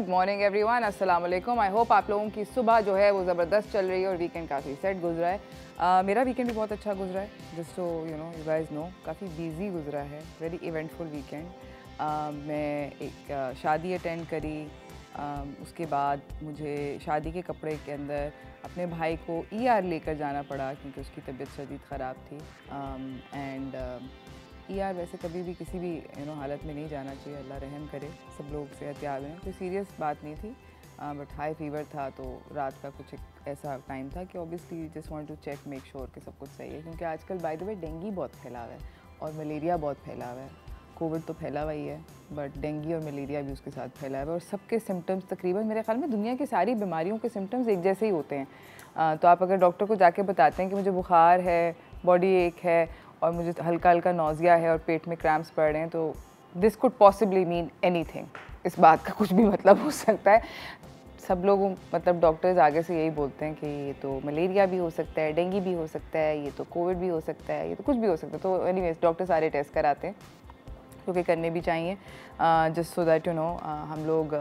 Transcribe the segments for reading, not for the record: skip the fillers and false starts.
Good morning everyone, अस्सलाम वालेकुम। I hope आप लोगों की सुबह जो है वो ज़बरदस्त चल रही है और वीकेंड काफ़ी सेट गुजरा है। मेरा वीकेंड भी बहुत अच्छा गुजरा है, just so you guys know, काफ़ी बिजी गुजरा है, वेरी इवेंटफुल वीकेंड। मैं एक शादी अटेंड करी, उसके बाद मुझे शादी के कपड़े के अंदर अपने भाई को ER लेकर जाना पड़ा क्योंकि उसकी तबीयत शदीद ख़राब थी। एंड ER वैसे कभी भी किसी भी हालत में नहीं जाना चाहिए, अल्लाह रहम करे, सब लोग सेहतयाब हैं। कोई सीरियस बात नहीं थी, बट हाई फीवर था, तो रात का कुछ एक ऐसा टाइम था कि obviously just want to check make sure कि सब कुछ सही है, क्योंकि आजकल बाय द वे डेंगू बहुत फैला हुआ है और मलेरिया बहुत फैला हुआ है। कोविड तो फैला हुआ ही है, बट डेंगू और मलेरिया भी उसके साथ फैला हुआ है और सबके सिम्टम्स तकरीबन मेरे ख्याल में दुनिया की सारी बीमारियों के सिम्टम्स एक जैसे ही होते हैं। तो आप अगर डॉक्टर को जाके बताते हैं कि मुझे बुखार है, बॉडी एक है और मुझे हल्का हल्का नौजिया है और पेट में क्रैम्प्स पड़ रहे हैं, तो this could possibly mean anything. इस बात का कुछ भी मतलब हो सकता है। सब लोग मतलब डॉक्टर्स आगे से यही बोलते हैं कि ये तो मलेरिया भी हो सकता है, डेंगू भी हो सकता है, ये तो कोविड भी हो सकता है, ये तो कुछ भी हो सकता है। तो एनीवेज डॉक्टर सारे टेस्ट कराते हैं, क्योंकि करने भी चाहिए, जस्ट सो दैट हम लोग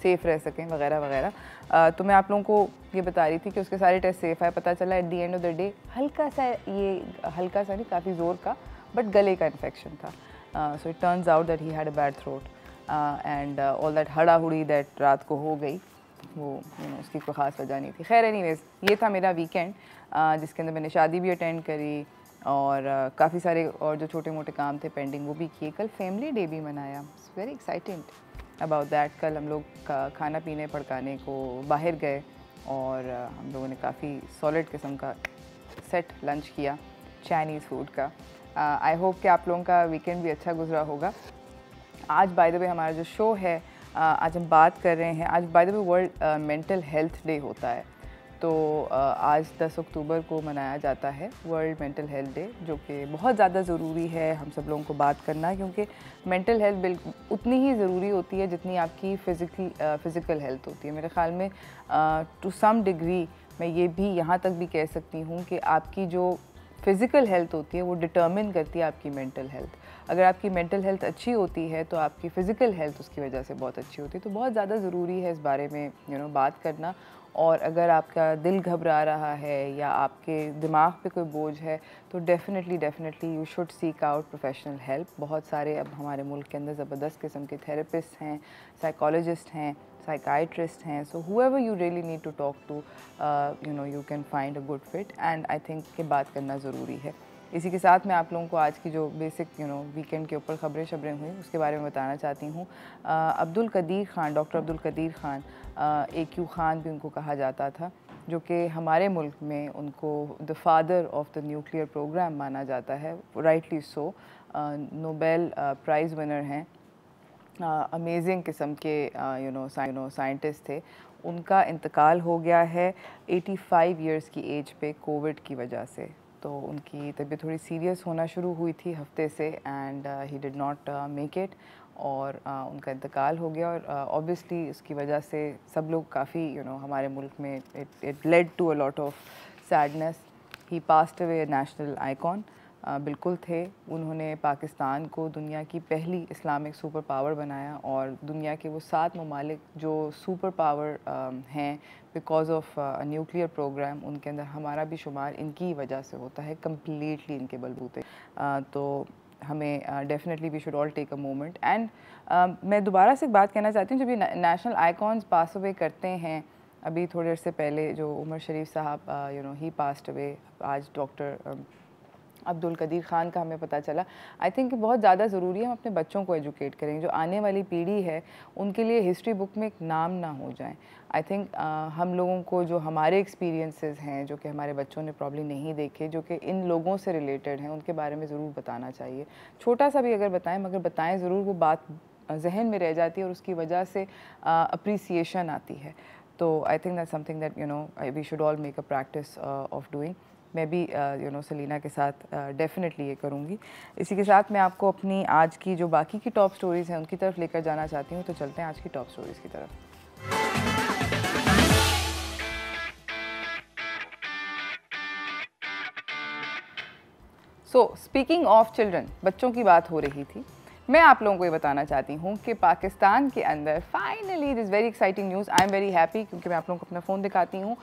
सेफ़ रह सकें वगैरह वगैरह। तो मैं आप लोगों को ये बता रही थी कि उसके सारे टेस्ट सेफ़ है। पता चला at the end of the day हल्का सा नहीं, काफ़ी ज़ोर का, बट गले का इन्फेक्शन था। So it turns out that he had a bad throat and all that हड़ाहुड़ी दैट रात को हो गई, वो उसकी कोई ख़ास वजह नहीं थी। खैर एनीवेज, ये था मेरा वीकेंड, जिसके अंदर मैंने शादी भी अटेंड करी और काफ़ी सारे और जो छोटे मोटे काम थे पेंडिंग वो भी किए। कल फैमिली डे भी मनाया, it's very exciting about that. कल हम लोग खाना पीने पड़काने को बाहर गए और हम लोगों ने काफ़ी सॉलिड किस्म का सेट लंच किया, चाइनीज़ फूड का। आई होप कि आप लोगों का वीकेंड भी अच्छा गुजरा होगा। आज बाय द वे हमारा जो शो है, आज हम बात कर रहे हैं, आज bye the way world mental health day होता है। तो आज 10 अक्टूबर को मनाया जाता है वर्ल्ड मेंटल हेल्थ डे, जो कि बहुत ज़्यादा ज़रूरी है हम सब लोगों को बात करना, क्योंकि मेंटल हेल्थ बिल्कुल उतनी ही ज़रूरी होती है जितनी आपकी फ़िज़िकल हेल्थ होती है। मेरे ख़्याल में टू सम डिग्री मैं ये भी यहाँ तक भी कह सकती हूँ कि आपकी जो फ़िज़िकल हेल्थ होती है वो डिटर्मिन करती है आपकी मेंटल हेल्थ। अगर आपकी मेंटल हेल्थ अच्छी होती है तो आपकी फ़िज़िकल हेल्थ उसकी वजह से बहुत अच्छी होती है। तो बहुत ज़्यादा ज़रूरी है इस बारे में बात करना। और अगर आपका दिल घबरा रहा है या आपके दिमाग पे कोई बोझ है, तो definitely you should seek out professional help. बहुत सारे अब हमारे मुल्क के अंदर ज़बरदस्त किस्म के थेरेपिस्ट हैं, साइकोलॉजिस्ट हैं, साइकाइट्रिस्ट हैं। So whoever you really need to talk to, you can find a good fit, and I think कि बात करना ज़रूरी है। इसी के साथ मैं आप लोगों को आज की जो बेसिक वीकेंड के ऊपर खबरें हुई उसके बारे में बताना चाहती हूँ। अब्दुल कदीर ख़ान, डॉक्टर अब्दुल कदीर ख़ान, AQ ख़ान भी उनको कहा जाता था, जो कि हमारे मुल्क में उनको the father of the nuclear programme माना जाता है, rightly so. Nobel prize winner हैं, अमेजिंग किस्म के साइंटिस्ट थे। उनका इंतकाल हो गया है 85 इयर्स की एज पे कोविड की वजह से। तो उनकी तबीयत थोड़ी सीरियस होना शुरू हुई थी हफ्ते से, and he did not make it, और उनका इंतकाल हो गया। और ऑब्वियसली उसकी वजह से सब लोग काफ़ी हमारे मुल्क में it led to a lot of sadness. He passed away, national icon बिल्कुल थे। उन्होंने पाकिस्तान को दुनिया की पहली इस्लामिक सुपर पावर बनाया, और दुनिया के वो 7 ममालिक जो सुपर पावर हैं बिकॉज ऑफ न्यूक्लियर प्रोग्राम, उनके अंदर हमारा भी शुमार इनकी वजह से होता है, कम्प्लीटली इनके बलबूते। तो हमें definitely we should all take a moment. And मैं दोबारा से एक बात कहना चाहती हूँ, जब ये नेशनल आइकॉन्स पास अवे करते हैं, अभी थोड़े अर्से पहले जो उमर शरीफ साहब ही पास्ट अवे, आज डॉक्टर अब्दुल कदीर ख़ान का हमें पता चला। आई थिंक बहुत ज़्यादा ज़रूरी है हम अपने बच्चों को एजुकेट करें, जो आने वाली पीढ़ी है उनके लिए हिस्ट्री बुक में एक नाम ना हो जाए। आई थिंक हम लोगों को जो हमारे एक्सपीरियंसेस हैं, जो कि हमारे बच्चों ने प्रॉब्ली नहीं देखे, जो कि इन लोगों से रिलेटेड हैं, उनके बारे में ज़रूर बताना चाहिए। छोटा सा भी अगर बताएं, मगर बताएं ज़रूर, वो बात जहन में रह जाती है और उसकी वजह से अप्रिसिएशन आती है। तो I think that something that we should all make a practice of doing. मैं भी सलीना के साथ डेफिनेटली ये करूँगी। इसी के साथ मैं आपको अपनी आज की जो बाकी की टॉप स्टोरीज़ हैं उनकी तरफ लेकर जाना चाहती हूँ। तो चलते हैं आज की टॉप स्टोरीज़ की तरफ। सो स्पीकिंग ऑफ चिल्ड्रन, बच्चों की बात हो रही थी, मैं आप लोगों को ये बताना चाहती हूँ कि पाकिस्तान के अंदर finally this very exciting news, I am very happy, क्योंकि मैं आप लोगों को अपना फ़ोन दिखाती हूँ।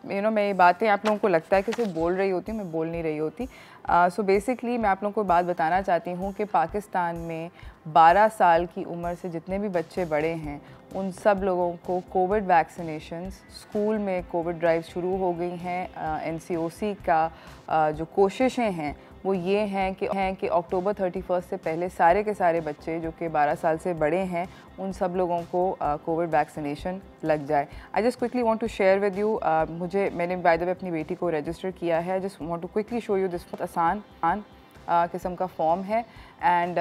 मैं ये बातें आप लोगों को लगता है कि सिर्फ बोल रही होती हूँ, मैं बोल नहीं रही होती। सो बेसिकली मैं आप लोगों को बात बताना चाहती हूँ कि पाकिस्तान में 12 साल की उम्र से जितने भी बच्चे बड़े हैं उन सब लोगों को कोविड वैक्सीनेशंस, स्कूल में कोविड ड्राइव शुरू हो गई हैं। NCOC का जो कोशिशें हैं वो ये हैं कि अक्टूबर 31 से पहले सारे के सारे बच्चे जो कि 12 साल से बड़े हैं उन सब लोगों को कोविड वैक्सीनेशन लग जाए। I just quickly want to share with you, मैंने बाय द वे अपनी बेटी को रजिस्टर किया है। Just want to quickly show you this, बहुत आसान किस्म का फॉर्म है। एंड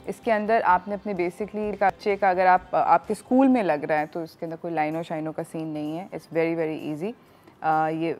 इसके अंदर आपने अपने बेसिकली बच्चे का, अगर आपके स्कूल में लग रहा है तो इसके अंदर कोई लाइनों शाइनों का सीन नहीं है। It's very very easy. ये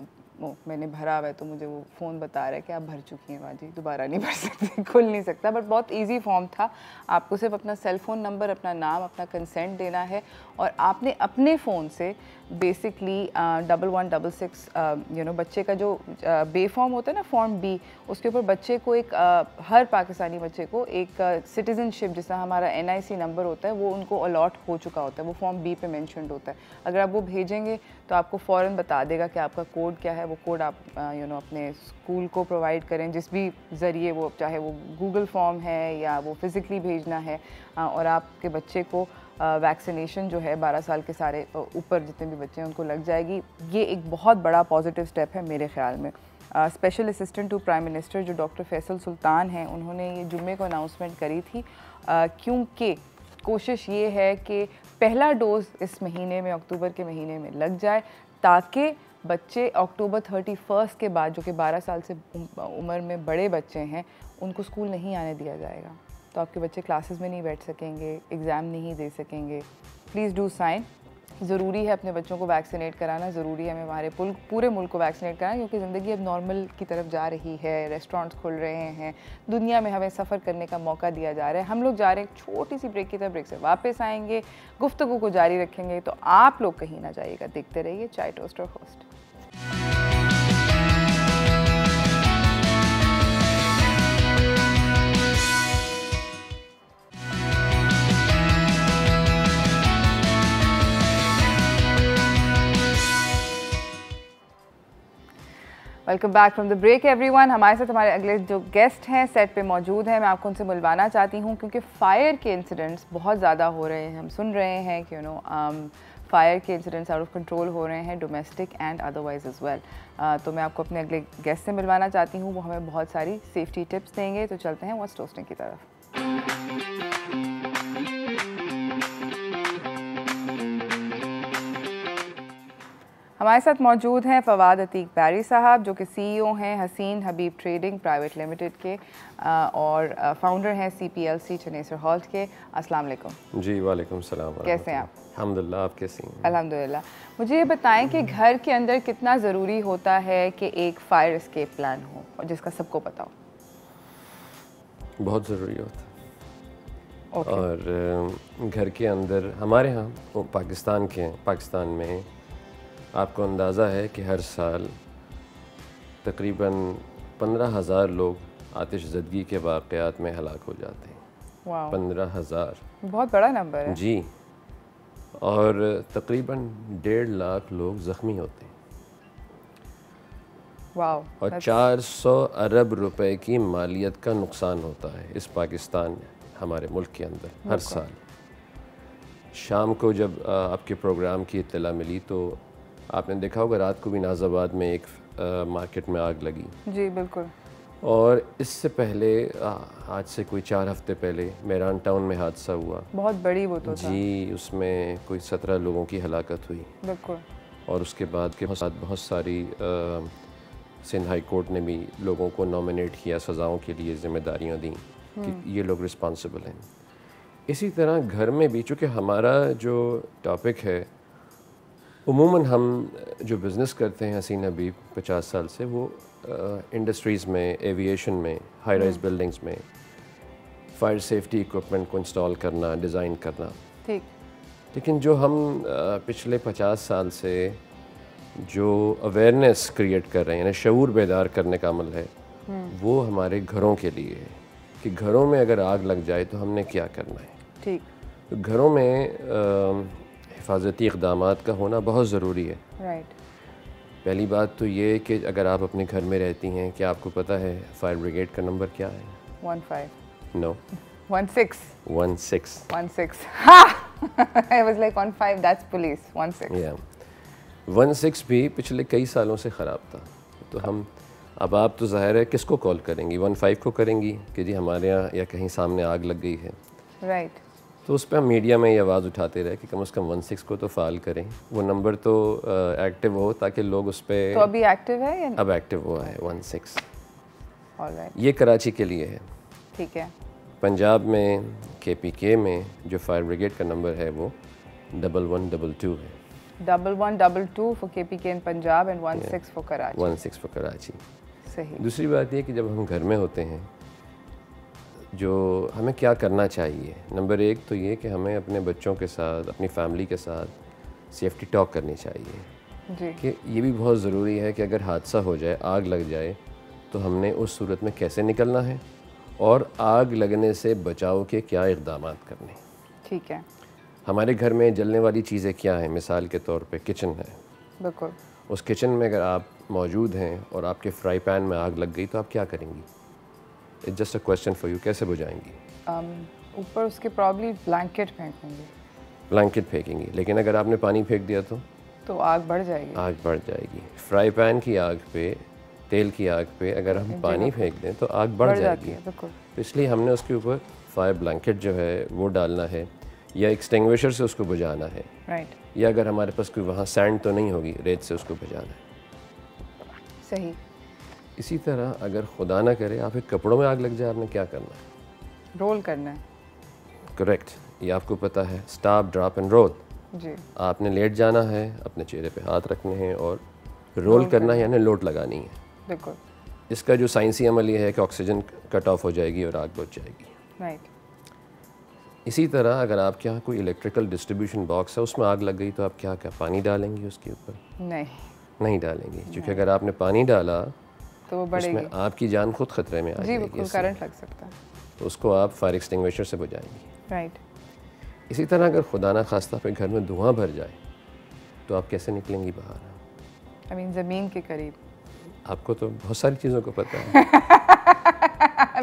मैंने भरा हुआ है तो मुझे वो फ़ोन बता रहा है कि आप भर चुकी हैं बाजी, दोबारा नहीं भर सकते, खुल नहीं सकता। बट बहुत इजी फॉर्म था। आपको सिर्फ अपना सेल फ़ोन नंबर, अपना नाम, अपना कंसेंट देना है और आपने अपने फ़ोन से बेसिकली 1166 बच्चे का जो बे फॉर्म होता है ना, फॉर्म बी, उसके ऊपर बच्चे को एक हर पाकिस्तानी बच्चे को एक सिटीज़नशिप, जिसका हमारा NIC नंबर होता है, वो उनको अलॉट हो चुका होता है, वो फॉर्म बी पे मेंशन्ड होता है। अगर आप वो भेजेंगे तो आपको फ़ौरन बता देगा कि आपका कोड क्या है। वो कोड आप अपने स्कूल को प्रोवाइड करें, जिस भी ज़रिए, वो चाहे वो गूगल फॉर्म है या वो फ़िज़िकली भेजना है, और आपके बच्चे को वैक्सीनेशन जो है 12 साल के सारे ऊपर जितने भी बच्चे हैं उनको लग जाएगी। ये एक बहुत बड़ा पॉजिटिव स्टेप है मेरे ख़्याल में। Special assistant to prime minister जो डॉक्टर फैसल सुल्तान हैं, उन्होंने ये जुम्मे को अनाउंसमेंट करी थी, क्योंकि कोशिश ये है कि पहला डोज़ इस महीने में, अक्टूबर के महीने में लग जाए, ताकि बच्चे अक्टूबर 31 के बाद, जो कि 12 साल से उम्र में बड़े बच्चे हैं, उनको स्कूल नहीं आने दिया जाएगा। तो आपके बच्चे क्लासेस में नहीं बैठ सकेंगे, एग्ज़ाम नहीं दे सकेंगे। Please do sign. ज़रूरी है अपने बच्चों को वैक्सीनेट कराना, ज़रूरी है हमें हमारे पूरे मुल्क को वैक्सीनेट कराना, क्योंकि ज़िंदगी अब नॉर्मल की तरफ जा रही है। रेस्टोरेंट्स खुल रहे हैं, दुनिया में हमें सफ़र करने का मौका दिया जा रहा है। हम लोग जा रहे हैं छोटी सी ब्रेक की तरफ, ब्रेक से वापस आएंगे, गुफ्तगू को जारी रखेंगे। तो आप लोग कहीं ना जाइएगा, देखते रहिए चाय टोस्ट और host. Welcome back from the break everyone. हमारे साथ हमारे अगले जो गेस्ट हैं सेट पे मौजूद हैं। मैं आपको उनसे मिलवाना चाहती हूँ, क्योंकि फ़ायर के इंसिडेंट्स बहुत ज़्यादा हो रहे हैं। हम सुन रहे हैं कि फ़ायर के इंसिडेंट्स आउट ऑफ कंट्रोल हो रहे हैं, domestic and otherwise as well. तो मैं आपको अपने अगले गेस्ट से मिलवाना चाहती हूँ, वो हमें बहुत सारी सेफ्टी टिप्स देंगे। तो चलते हैं व्हाट्स टोस्टिंग की तरफ। हमारे साथ मौजूद हैं फवाद अतीक बैरी साहब, जो कि CEO हैं हसीन हबीब ट्रेडिंग प्राइवेट लिमिटेड के, और फाउंडर हैं CPLC चनेसर हॉल्ट के। अस्सलाम वालेकुम। जी वालेकुम सलाम। कैसे हैं आप? अल्हम्दुलिल्लाह, आप कैसी हैं? अल्हम्दुलिल्लाह। मुझे ये बताएं कि घर के अंदर कितना ज़रूरी होता है कि एक फ़ायर एस्केप प्लान हो, और जिसका सबको पता हो? बहुत ज़रूरी होता है। और घर के अंदर हमारे यहाँ पाकिस्तान में आपको अंदाज़ा है कि हर साल तकरीबन 15,000 लोग आतिश ज़दगी के वाक़यात में हलाक हो जाते हैं। 15,000 बहुत बड़ा नंबर है जी। और तकरीबन 1.5 लाख लोग ज़ख्मी होते हैं। वाओ। और 400 अरब रुपए की मालियत का नुकसान होता है इस पाकिस्तान हमारे मुल्क के अंदर हर साल। शाम को जब आपके प्रोग्राम की इत्तला मिली तो आपने देखा होगा, रात को भी नाज़ाबाद में एक मार्केट में आग लगी। जी बिल्कुल। और इससे पहले आज से कोई 4 हफ्ते पहले मेरान टाउन में हादसा हुआ, बहुत बड़ी वो तो जी, उसमें कोई 17 लोगों की हलाकत हुई। बिल्कुल। और उसके बाद के साथ बहुत सारी सिंध हाई कोर्ट ने भी लोगों को नॉमिनेट किया, सज़ाओं के लिए ज़िम्मेदारियाँ दी कि ये लोग रिस्पॉन्सिबल हैं। इसी तरह घर में भी, चूँकि हमारा जो टॉपिक है, उमूमन हम जो बिज़नेस करते हैं हसीन हबीब 50 साल से, वो इंडस्ट्रीज़ में, एविएशन में, हाई राइज बिल्डिंग्स में फायर सेफ्टी इक्विपमेंट को इंस्टॉल करना, डिज़ाइन करना। ठीक। लेकिन जो हम पिछले 50 साल से जो अवेयरनेस क्रिएट कर रहे हैं, यानी शऊर बेदार करने का अमल है, वो हमारे घरों के लिए है। कि घरों में अगर आग लग जाए तो हमने क्या करना है। ठीक। तो घरों में हिफाजती इक़दामात का होना बहुत ज़रूरी है। राइट। पहली बात तो ये कि अगर आप अपने घर में रहती हैं, क्या आपको पता है फायर ब्रिगेड का नंबर क्या है? 15। No, 16। 16 Ha! I was like 15, that's police. 16. या 16 भी पिछले कई सालों से ख़राब था। तो हम अब आप तो ज़ाहिर है किसको कॉल करेंगी? 15 को करेंगी कि जी हमारे यहाँ या कहीं सामने आग लग गई है। राइट। तो उस पर हम मीडिया में ये आवाज़ उठाते रहे कि कम से कम 16 को तो फ़ाल करें, वो नंबर तो एक्टिव हो ताकि लोग उस पर। तो अभी एक्टिव है या? अब एक्टिव हुआ है 16। ऑलराइट। ये कराची के लिए है। ठीक है। पंजाब में KPK में जो फायर ब्रिगेड का नंबर है वो 1122 है। 1122 for KPK in Punjab and 16 for Karachi. 16 for Karachi. सही। दूसरी बात ये कि जब हम घर में होते हैं, जो हमें क्या करना चाहिए, नंबर एक तो ये कि हमें अपने बच्चों के साथ, अपनी फैमिली के साथ सेफ्टी टॉक करनी चाहिए जी। कि ये भी बहुत ज़रूरी है कि अगर हादसा हो जाए, आग लग जाए, तो हमने उस सूरत में कैसे निकलना है और आग लगने से बचाव के क्या इक़दामात करने। ठीक है। हमारे घर में जलने वाली चीज़ें क्या हैं? मिसाल के तौर पे किचन है। बिल्कुल। उस किचन में अगर आप मौजूद हैं और आपके फ्राई पैन में आग लग गई तो आप क्या करेंगी? It's just a question for you, कैसे बुझाएंगी? ऊपर उसके प्रॉब्ली ब्लैंकेट फेंकूंगी। ब्लैंकेट फेंकेंगी, लेकिन अगर आपने पानी फेंक दिया तो आग बढ़ जाएगी। आग बढ़ जाएगी। फ्राई पैन की आग पे, तेल की आग पे अगर हम पानी फेंक दें तो आग बढ़ जाएगी। बिल्कुल। तो इसलिए हमने उसके ऊपर फायर ब्लैंकेट जो है वो डालना है या एक्सटिंग्विशर से उसको बुझाना है। राइट। या अगर हमारे पास कोई वहाँ सैंड तो नहीं होगी, रेत से उसको बुझाना है। सही। इसी तरह अगर खुदा ना करे आपके कपड़ों में आग लग जाए, आपने क्या करना है? रोल करना है। करेक्ट, ये आपको पता है, स्टॉप, ड्रॉप एंड रोल। जी। आपने लेट जाना है, अपने चेहरे पे हाथ रखने हैं और रोल करना है, यानी लोट लगानी है। बिल्कुल। इसका जो साइंसी अमल ये है कि ऑक्सीजन कट ऑफ हो जाएगी और आग बुझ जाएगी। राइट। इसी तरह अगर आपके यहाँ कोई इलेक्ट्रिकल डिस्ट्रीब्यूशन बॉक्स है, उसमें आग लग गई तो आप क्या पानी डालेंगी उसके ऊपर? नहीं डालेंगी, क्योंकि अगर आपने पानी डाला तो वो बढ़ेगी, उसमें आपकी जान खुद खतरे में आ जाएगी। जी बिल्कुल, करंट लग सकता है। तो उसको आप फायर एक्सटिंग्विशर से बुझाएंगी। राइट। इसी तरह अगर खुदा ना खास्ता पे घर में धुआं भर जाए तो आप कैसे निकलेंगी बाहर? आई मीन ज़मीन के करीब। आपको तो बहुत सारी चीज़ों को पता है।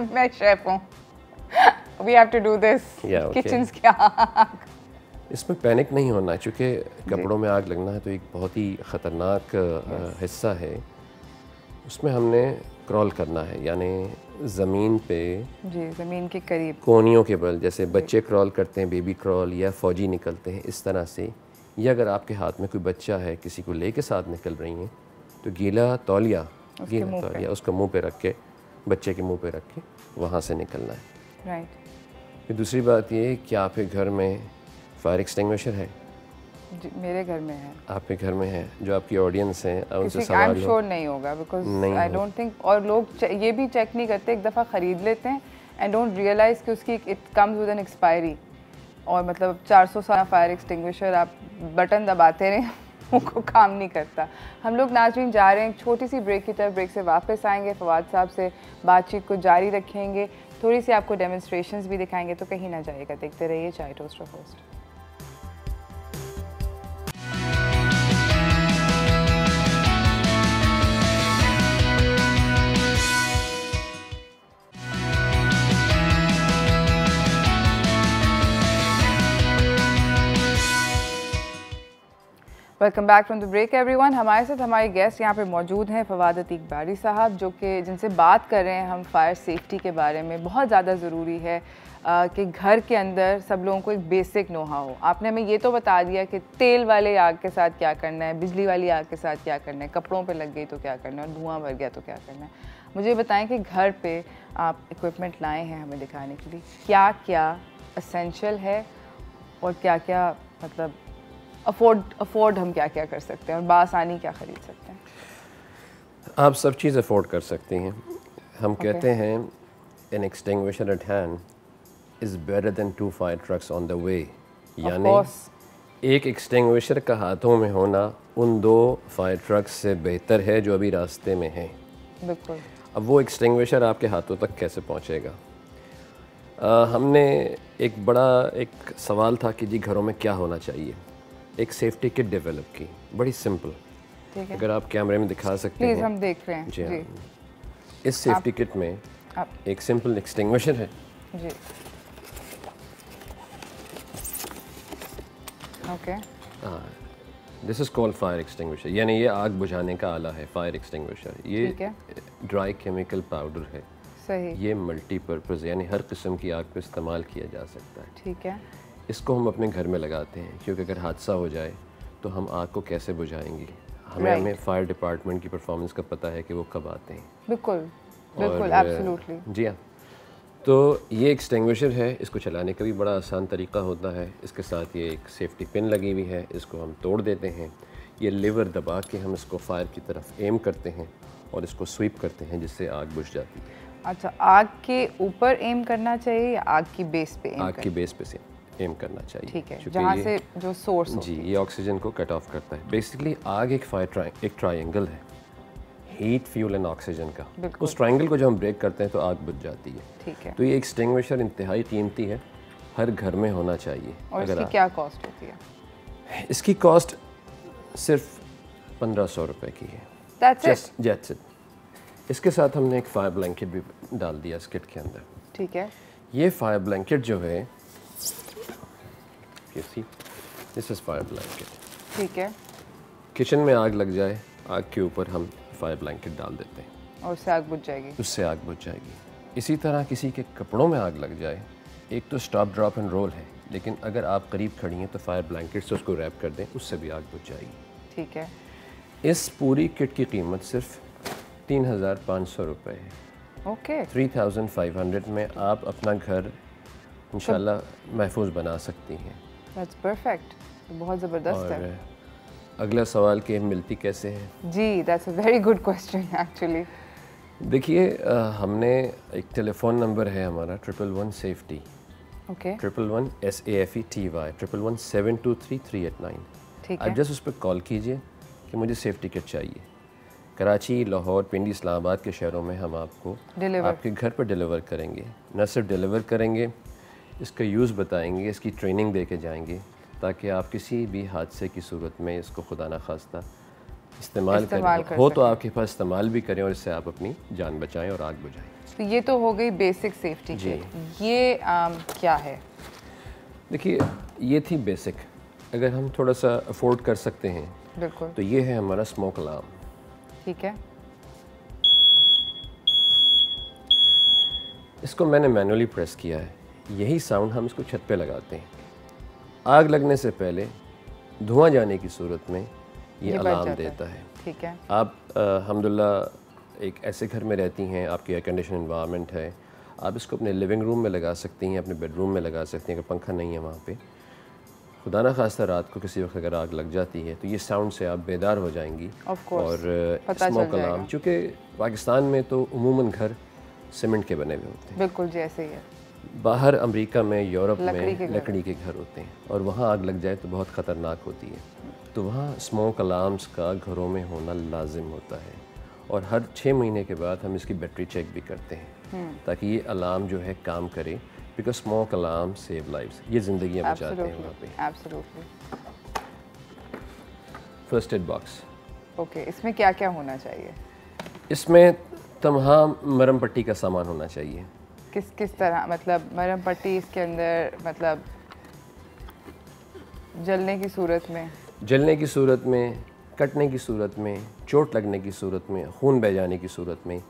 मैं शेफ हूँ। We have to do this. Yeah, okay. Kitchens की आग। इसमें पैनिक नहीं होना, चूँकि कपड़ों में आग लगना है तो एक बहुत ही ख़तरनाक हिस्सा है। उसमें हमने क्रॉल करना है, यानी ज़मीन पे, जी, ज़मीन के करीब, कोनियों के बल, जैसे बच्चे क्रॉल करते हैं, बेबी क्रॉल, या फ़ौजी निकलते हैं, इस तरह से। या अगर आपके हाथ में कोई बच्चा है, किसी को लेके साथ निकल रही हैं, तो गीला तौलिया उसको मुंह पे रख के, बच्चे के मुंह पे रख के वहाँ से निकलना है। राइट। फिर दूसरी बात ये कि आपके घर में फायर एक्सटिंग्विशर है? जी, मेरे घर में है। आपके घर में है? जो आपकी ऑडियंस हैं उनसे सवाल हो, श्योर नहीं होगा, बिकॉज आई डोंट थिंक, और लोग ये भी चेक नहीं करते, एक दफ़ा ख़रीद लेते हैं एंड डोंट रियलाइज़ कि उसकी it comes with an expiry. और मतलब 400 साल फायर एक्सटिंग्विशर आप बटन दबाते रहें, उनको काम नहीं करता। हम लोग नाज़रीन जा रहे हैं एक छोटी सी ब्रेक की तरफ, ब्रेक से वापस आएंगे, फवाद साहब से बातचीत को जारी रखेंगे, थोड़ी सी आपको डेमोन्स्ट्रेशंस भी दिखाएंगे, तो कहीं ना जाइएगा, देखते रहिए Chai toast host. Welcome back from the break everyone. हमारे साथ हमारे गेस्ट यहाँ पे मौजूद हैं, फवाद अतीक बारी साहब, जो कि जिनसे बात कर रहे हैं हम फायर सेफ्टी के बारे में। बहुत ज़्यादा ज़रूरी है कि घर के अंदर सब लोगों को एक बेसिक नोहा हो। आपने हमें ये तो बता दिया कि तेल वाले आग के साथ क्या करना है, बिजली वाली आग के साथ क्या करना है, कपड़ों पे लग गई तो क्या करना है, और धुआं भर गया तो क्या करना है। मुझे बताएं कि घर पे आप इक्विपमेंट लाए हैं हमें दिखाने के लिए, क्या क्या असेंशियल है और क्या क्या मतलब अफोर्ड हम क्या क्या कर सकते हैं और बासानी क्या ख़रीद सकते हैं? आप सब चीज़ अफोर्ड कर सकती हैं। हम कहते हैं an extinguisher at hand is better than 2 fire trucks on the way, यानी एक एक्सटिंग्विशर का हाथों में होना उन 2 फायर ट्रक्स से बेहतर है जो अभी रास्ते में हैं। बिल्कुल। अब वो एक्सटिंग्विशर आपके हाथों तक कैसे पहुंचेगा? हमने एक बड़ा एक सवाल था कि जी घरों में क्या होना चाहिए, एक सेफ्टी किट डेवलप की, बड़ी सिंपल। ठीक है, अगर आप कैमरे में दिखा सकते हैं। प्लीज़ हम देख रहे हैं जी हाँ। जी। इस सेफ्टी किट में एक सिंपल एक्सटिंग्विशर है जी। ओके। हाँ, this is called fire extinguisher, यानी ये आग बुझाने का आला है, फायर एक्सटिंग्विशर। ये ड्राई केमिकल पाउडर है। सही। ये मल्टीपर्पज़ यानी हर किस्म की आग पे इस्तेमाल किया जा सकता है। ठीक है। इसको हम अपने घर में लगाते हैं, क्योंकि अगर हादसा हो जाए तो हम आग को कैसे बुझाएंगे। हमें फायर डिपार्टमेंट की परफॉर्मेंस का पता है कि वो कब आते हैं। बिल्कुल बिल्कुल, एब्सोल्युटली। जी हाँ। तो ये एक्सटिंग्विशर है, इसको चलाने का भी बड़ा आसान तरीका होता है। इसके साथ ये एक सेफ्टी पिन लगी हुई है, इसको हम तोड़ देते हैं। ये लीवर दबा के हम इसको फायर की तरफ एम करते हैं और इसको स्वीप करते हैं, जिससे आग बुझ जाती है। अच्छा, आग के ऊपर एम करना चाहिए या आग की बेस पे? आग की बेस पे से एम करना चाहिए। ठीक है, जहाँ से जो सोर्स जी, ये ऑक्सीजन को कट ऑफ करता है। बेसिकली आग एक एक ट्रायंगल है, हीट, फ्यूल एंड ऑक्सीजन का। उस ट्रायंगल को जब हम ब्रेक करते हैं तो आग बुझ जाती है। ठीक है। तो ये एक्सटिंग्विशर इंतहाई कीमती है, हर घर में होना चाहिए। और इसकी क्या कॉस्ट होती है? इसकी कॉस्ट सिर्फ 1500 रुपये की है। That's it। इसके साथ हमने एक फायर ब्लैंकेट भी डाल दिया इस किट के अंदर। ठीक है। ये फायर ब्लैंकेट जो है, दिस इज़ फायर ब्लैंकेट। ठीक है। किचन में आग लग जाए, आग के ऊपर हम फायर ब्लैंकेट डाल देते हैं और उससे आग बुझ जाएगी। उससे आग बुझ जाएगी। इसी तरह किसी के कपड़ों में आग लग जाए, एक तो स्टॉप ड्रॉप एंड रोल है, लेकिन अगर आप करीब खड़ी हैं तो फायर ब्लैंकेट से उसको रैप कर दें, उससे भी आग बुझ जाएगी। ठीक है। इस पूरी किट की कीमत सिर्फ 3500 रुपये है। ओके। 3500 में आप अपना घर इंशाल्लाह महफूज बना सकती हैं। दैट्स परफेक्ट, बहुत ज़बरदस्त है। अगला सवाल कि मिलती कैसे है? जी, that's a very good question actually. देखिए, हमने एक टेलीफोन नंबर है हमारा 111 सेफ्टी। ओके। 111 SAFETY 111 723 389। ठीक है। आप जस्ट उस पर कॉल कीजिए कि मुझे सेफ्टी किट चाहिए। कराची, लाहौर, पिंडी, इस्लामाबाद के शहरों में हम आपको आपके घर पर डिलीवर करेंगे। न सिर्फ डिलीवर करेंगे, इसका यूज़ बताएंगे, इसकी ट्रेनिंग दे के जाएंगे, ताकि आप किसी भी हादसे की सूरत में इसको खुदा न खास्ता इस्तेमाल करें, हो तो आपके पास इस्तेमाल भी करें और इससे आप अपनी जान बचाएं और आग बुझाएं। तो ये तो हो गई बेसिक सेफ्टी किट। ये क्या है? देखिए, ये थी बेसिक। अगर हम थोड़ा सा अफोर्ड कर सकते हैं, बिल्कुल, तो ये है हमारा स्मोक अलार्म। ठीक है। इसको मैंने मैनुअली प्रेस किया है। यही साउंड हम इसको छत पे लगाते हैं। आग लगने से पहले धुआं जाने की सूरत में ये अलार्म देता है। ठीक है। आप अल्हम्दुलिल्लाह एक ऐसे घर में रहती हैं, आपकी एयर कंडीशन इन्वायरमेंट है, आप इसको अपने लिविंग रूम में लगा सकती हैं, अपने बेडरूम में लगा सकती हैं। अगर पंखा नहीं है वहाँ पे, खुदा ना खास्ता रात को किसी वक्त अगर आग लग जाती है तो ये साउंड से आप बेदार हो जाएंगी। और स्मोक अलार्म, चूँकि पाकिस्तान में तो उमूमन घर सीमेंट के बने हुए होते हैं। बिल्कुल जी, ऐसे ही है। बाहर अमेरिका में, यूरोप में लकड़ी के घर होते हैं, और वहाँ आग लग जाए तो बहुत ख़तरनाक होती है। तो वहाँ स्मोक अलार्म्स का घरों में होना लाजिम होता है। और हर 6 महीने के बाद हम इसकी बैटरी चेक भी करते हैं, ताकि ये अलार्म जो है काम करे, because smoke alarm save lives, ये ज़िंदगियाँ बचाते हैं वहाँ पे। Absolutely. First aid box. Okay, इसमें क्या क्या होना चाहिए? इसमें तमाम मरहम पट्टी का सामान होना चाहिए। किस तरह, मतलब मरहम पट्टी इसके अंदर, मतलब जलने की सूरत में, कटने की सूरत में, चोट लगने की सूरत में, खून बह जाने की सूरत में,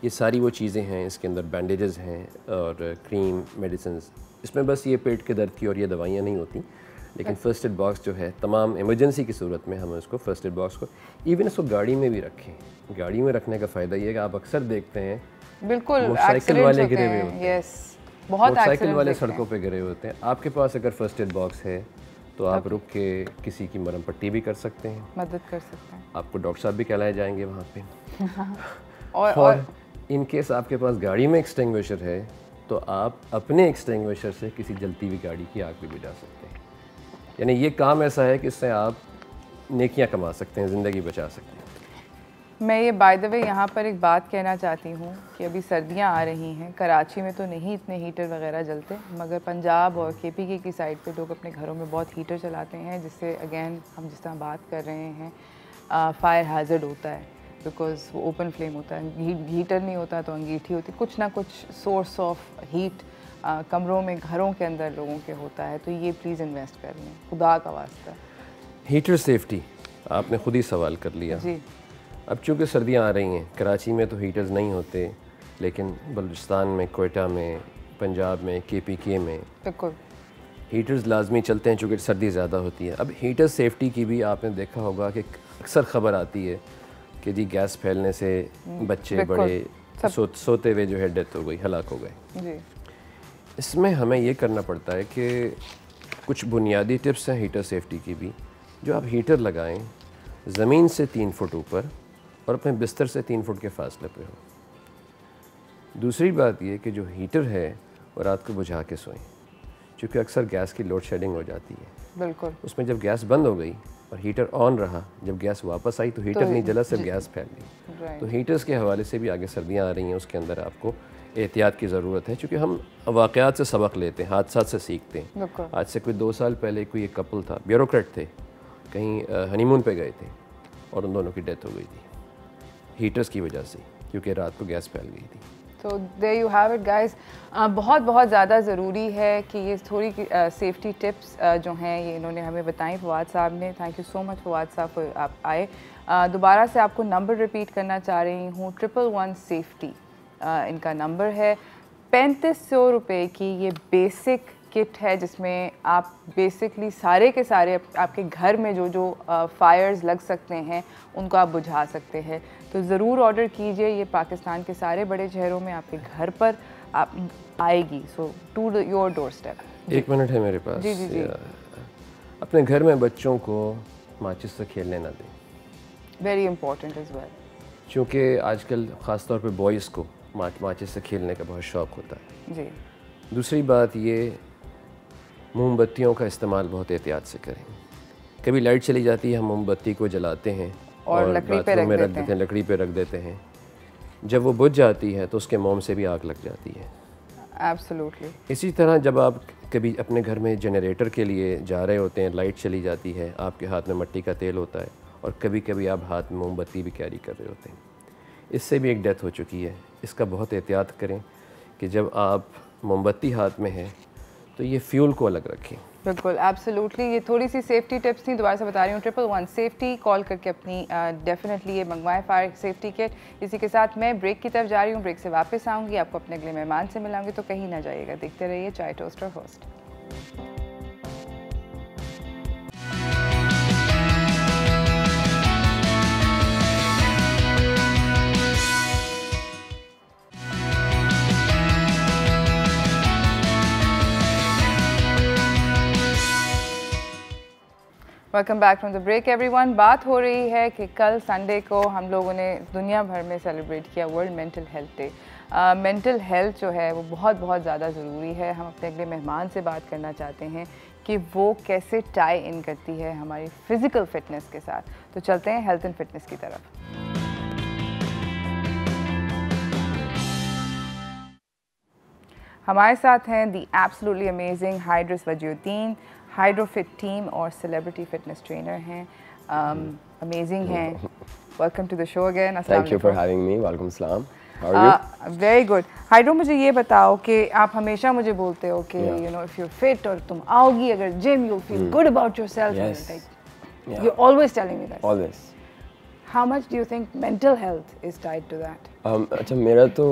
ये सारी वो चीज़ें हैं। इसके अंदर बैंडेजेस हैं और क्रीम, मेडिसिन। इसमें बस ये पेट के दर्द की और ये दवाइयाँ नहीं होती, लेकिन फ़र्स्ट एड बॉक्स जो है तमाम इमरजेंसी की सूरत में हम इसको फ़र्स्ट एड बॉक्स को इवन इसको गाड़ी में भी रखें। गाड़ी में रखने का फ़ायदा ये है कि आप अक्सर देखते हैं बिल्कुल मोटरसाइकिल वाले गिरे हुए होते हैं। यस, बहुत मोटरसाइकिल वाले सड़कों पे गिरे हुए हैं। आपके पास अगर फ़र्स्ट एड बॉक्स है तो आप रुक के किसी की मरहम पट्टी भी कर सकते हैं, मदद कर सकते हैं। आपको डॉक्टर साहब भी कहलाए जाएंगे वहाँ पे। और इन केस आपके पास गाड़ी में एक्सटिंग्विशर है तो आप अपने एक्सटिंग्विशर से किसी जलती हुई गाड़ी की आग भी बुझा सकते हैं। यानी ये काम ऐसा है कि इससे आप नेकियां कमा सकते हैं, ज़िंदगी बचा सकते हैं। मैं ये बाय द वे यहाँ पर एक बात कहना चाहती हूँ कि अभी सर्दियाँ आ रही हैं, कराची में तो नहीं इतने हीटर वगैरह जलते, मगर पंजाब और KPK की साइड पे लोग अपने घरों में बहुत हीटर चलाते हैं, जिससे अगेन हम जिस तरह बात कर रहे हैं फायर हैज़र्ड होता है, बिकॉज वो ओपन फ्लेम होता है, हीटर नहीं होता तो अंगीठी होती, कुछ ना कुछ सोर्स ऑफ हीट कमरों में घरों के अंदर लोगों के होता है। तो ये प्लीज़ इन्वेस्ट कर लें, खुदा का वास्ता। हीटर सेफ्टी आपने खुद ही सवाल कर लिया जी। अब चूँकि सर्दियाँ आ रही हैं, कराची में तो हीटर्स नहीं होते, लेकिन बलूचिस्तान में, कोयटा में, पंजाब में, KPK में बिल्कुल हीटर्स लाजमी चलते हैं चूँकि सर्दी ज़्यादा होती है। अब हीटर सेफ्टी की भी आपने देखा होगा कि अक्सर ख़बर आती है कि जी गैस फैलने से बच्चे बड़े सोते हुए जो है डेथ हो गई, हलाक हो गए। जी। इसमें हमें ये करना पड़ता है कि कुछ बुनियादी टिप्स हैं हीटर सेफ्टी की भी, जो आप हीटर लगाएं ज़मीन से 3 फुट ऊपर और अपने बिस्तर से 3 फुट के फासले पे हो। दूसरी बात ये कि जो हीटर है वो रात को बुझा के सोएं, क्योंकि अक्सर गैस की लोड शेडिंग हो जाती है। बिल्कुल। उसमें जब गैस बंद हो गई और हीटर ऑन रहा, जब गैस वापस आई तो हीटर नहीं जला, सिर्फ गैस फैल गई। तो हीटर्स के हवाले से भी आगे सर्दियाँ आ रही हैं, उसके अंदर आपको एहतियात की ज़रूरत है, क्योंकि हम वाक़यात से सबक लेते हैं, हादसात से सीखते हैं। आज से कोई 2 साल पहले कोई एक कपल था, ब्यूरोक्रेट थे, कहीं हनीमून पे गए थे और उन दोनों की डेथ हो गई थी हीटर्स की वजह से, क्योंकि रात को गैस फैल गई थी। तो there you have it guys. बहुत बहुत ज़्यादा ज़रूरी है कि ये थोड़ी सेफ्टी टिप्स जो हैं ये इन्होंने हमें बताई फवाद साहब ने। Thank you so much Fawad साहब, आप आए। दोबारा से आपको नंबर रिपीट करना चाह रही हूँ, 111 सेफ्टी इनका नंबर है। 3500 रुपये की ये बेसिक किट है, जिसमें आप बेसिकली सारे के सारे आपके घर में जो जो फायर्स लग सकते हैं उनको आप बुझा सकते हैं। तो ज़रूर ऑर्डर कीजिए, ये पाकिस्तान के सारे बड़े शहरों में आपके घर पर आप आएगी। So to your doorstep. 1 minute है मेरे पास। जी जी जी। अपने घर में बच्चों को माचिस से खेलने ना दें, वेरी इंपॉर्टेंट इज़ वेल, क्योंकि आजकल ख़ास तौर पे बॉयज़ को माचिस से खेलने का बहुत शौक़ होता है। जी। दूसरी बात ये, मोमबत्तियों का इस्तेमाल बहुत एहतियात से करें। कभी लाइट चली जाती है, हम मोमबत्ती को जलाते हैं और लकड़ी पे बाथरूम में रख देते हैं, लकड़ी पे रख देते हैं। जब वो बुझ जाती है तो उसके मोम से भी आग लग जाती है। एब्सोल्युटली। इसी तरह जब आप कभी अपने घर में जनरेटर के लिए जा रहे होते हैं, लाइट चली जाती है, आपके हाथ में मिट्टी का तेल होता है और कभी कभी आप हाथ में मोमबत्ती भी कैरी कर रहे होते हैं, इससे भी एक डेथ हो चुकी है। इसका बहुत एहतियात करें कि जब आप मोमबत्ती हाथ में है तो ये फ्यूल को अलग रखें। बिल्कुल, एब्सोल्युटली। ये थोड़ी सी सेफ्टी टिप्स थी, दोबारा से बता रही हूँ। 111 सेफ्टी कॉल करके अपनी डेफिनेटली ये मंगवाएं फायर सेफ्टी किट। इसी के साथ मैं ब्रेक की तरफ जा रही हूँ, ब्रेक से वापस आऊँगी, आपको अपने अगले मेहमान से मिलाऊंगी, तो कहीं ना जाइएगा, देखते रहिए Chai toaster host. Welcome back from the break everyone. बात हो रही है कि कल संडे को हम लोगों ने दुनिया भर में सेलिब्रेट किया world mental health day. Mental health जो है वो बहुत बहुत ज़्यादा ज़रूरी है। हम अपने अगले मेहमान से बात करना चाहते हैं कि वो कैसे टाई इन करती है हमारी फ़िज़िकल फिटनेस के साथ। तो चलते हैं हेल्थ एंड फिटनेस की तरफ। हमारे साथ हैं the absolutely amazing Hydrus Wajiuddin, Hydrofit team और सेलिब्रिटी फिटनेस ट्रेनर हैं। अमेजिंग हैं। Welcome to the show again. Thank you for having me. वालेकुम सलाम। How are you? Very good. Hydro, मुझे ये बताओ कि आप हमेशा मुझे बोलते हो कि you know if you fit और तुम आओगी अगर gym, you feel good about yourself. You always telling me that. Always. How much do you think mental health is tied to that? अच्छा, मेरा तो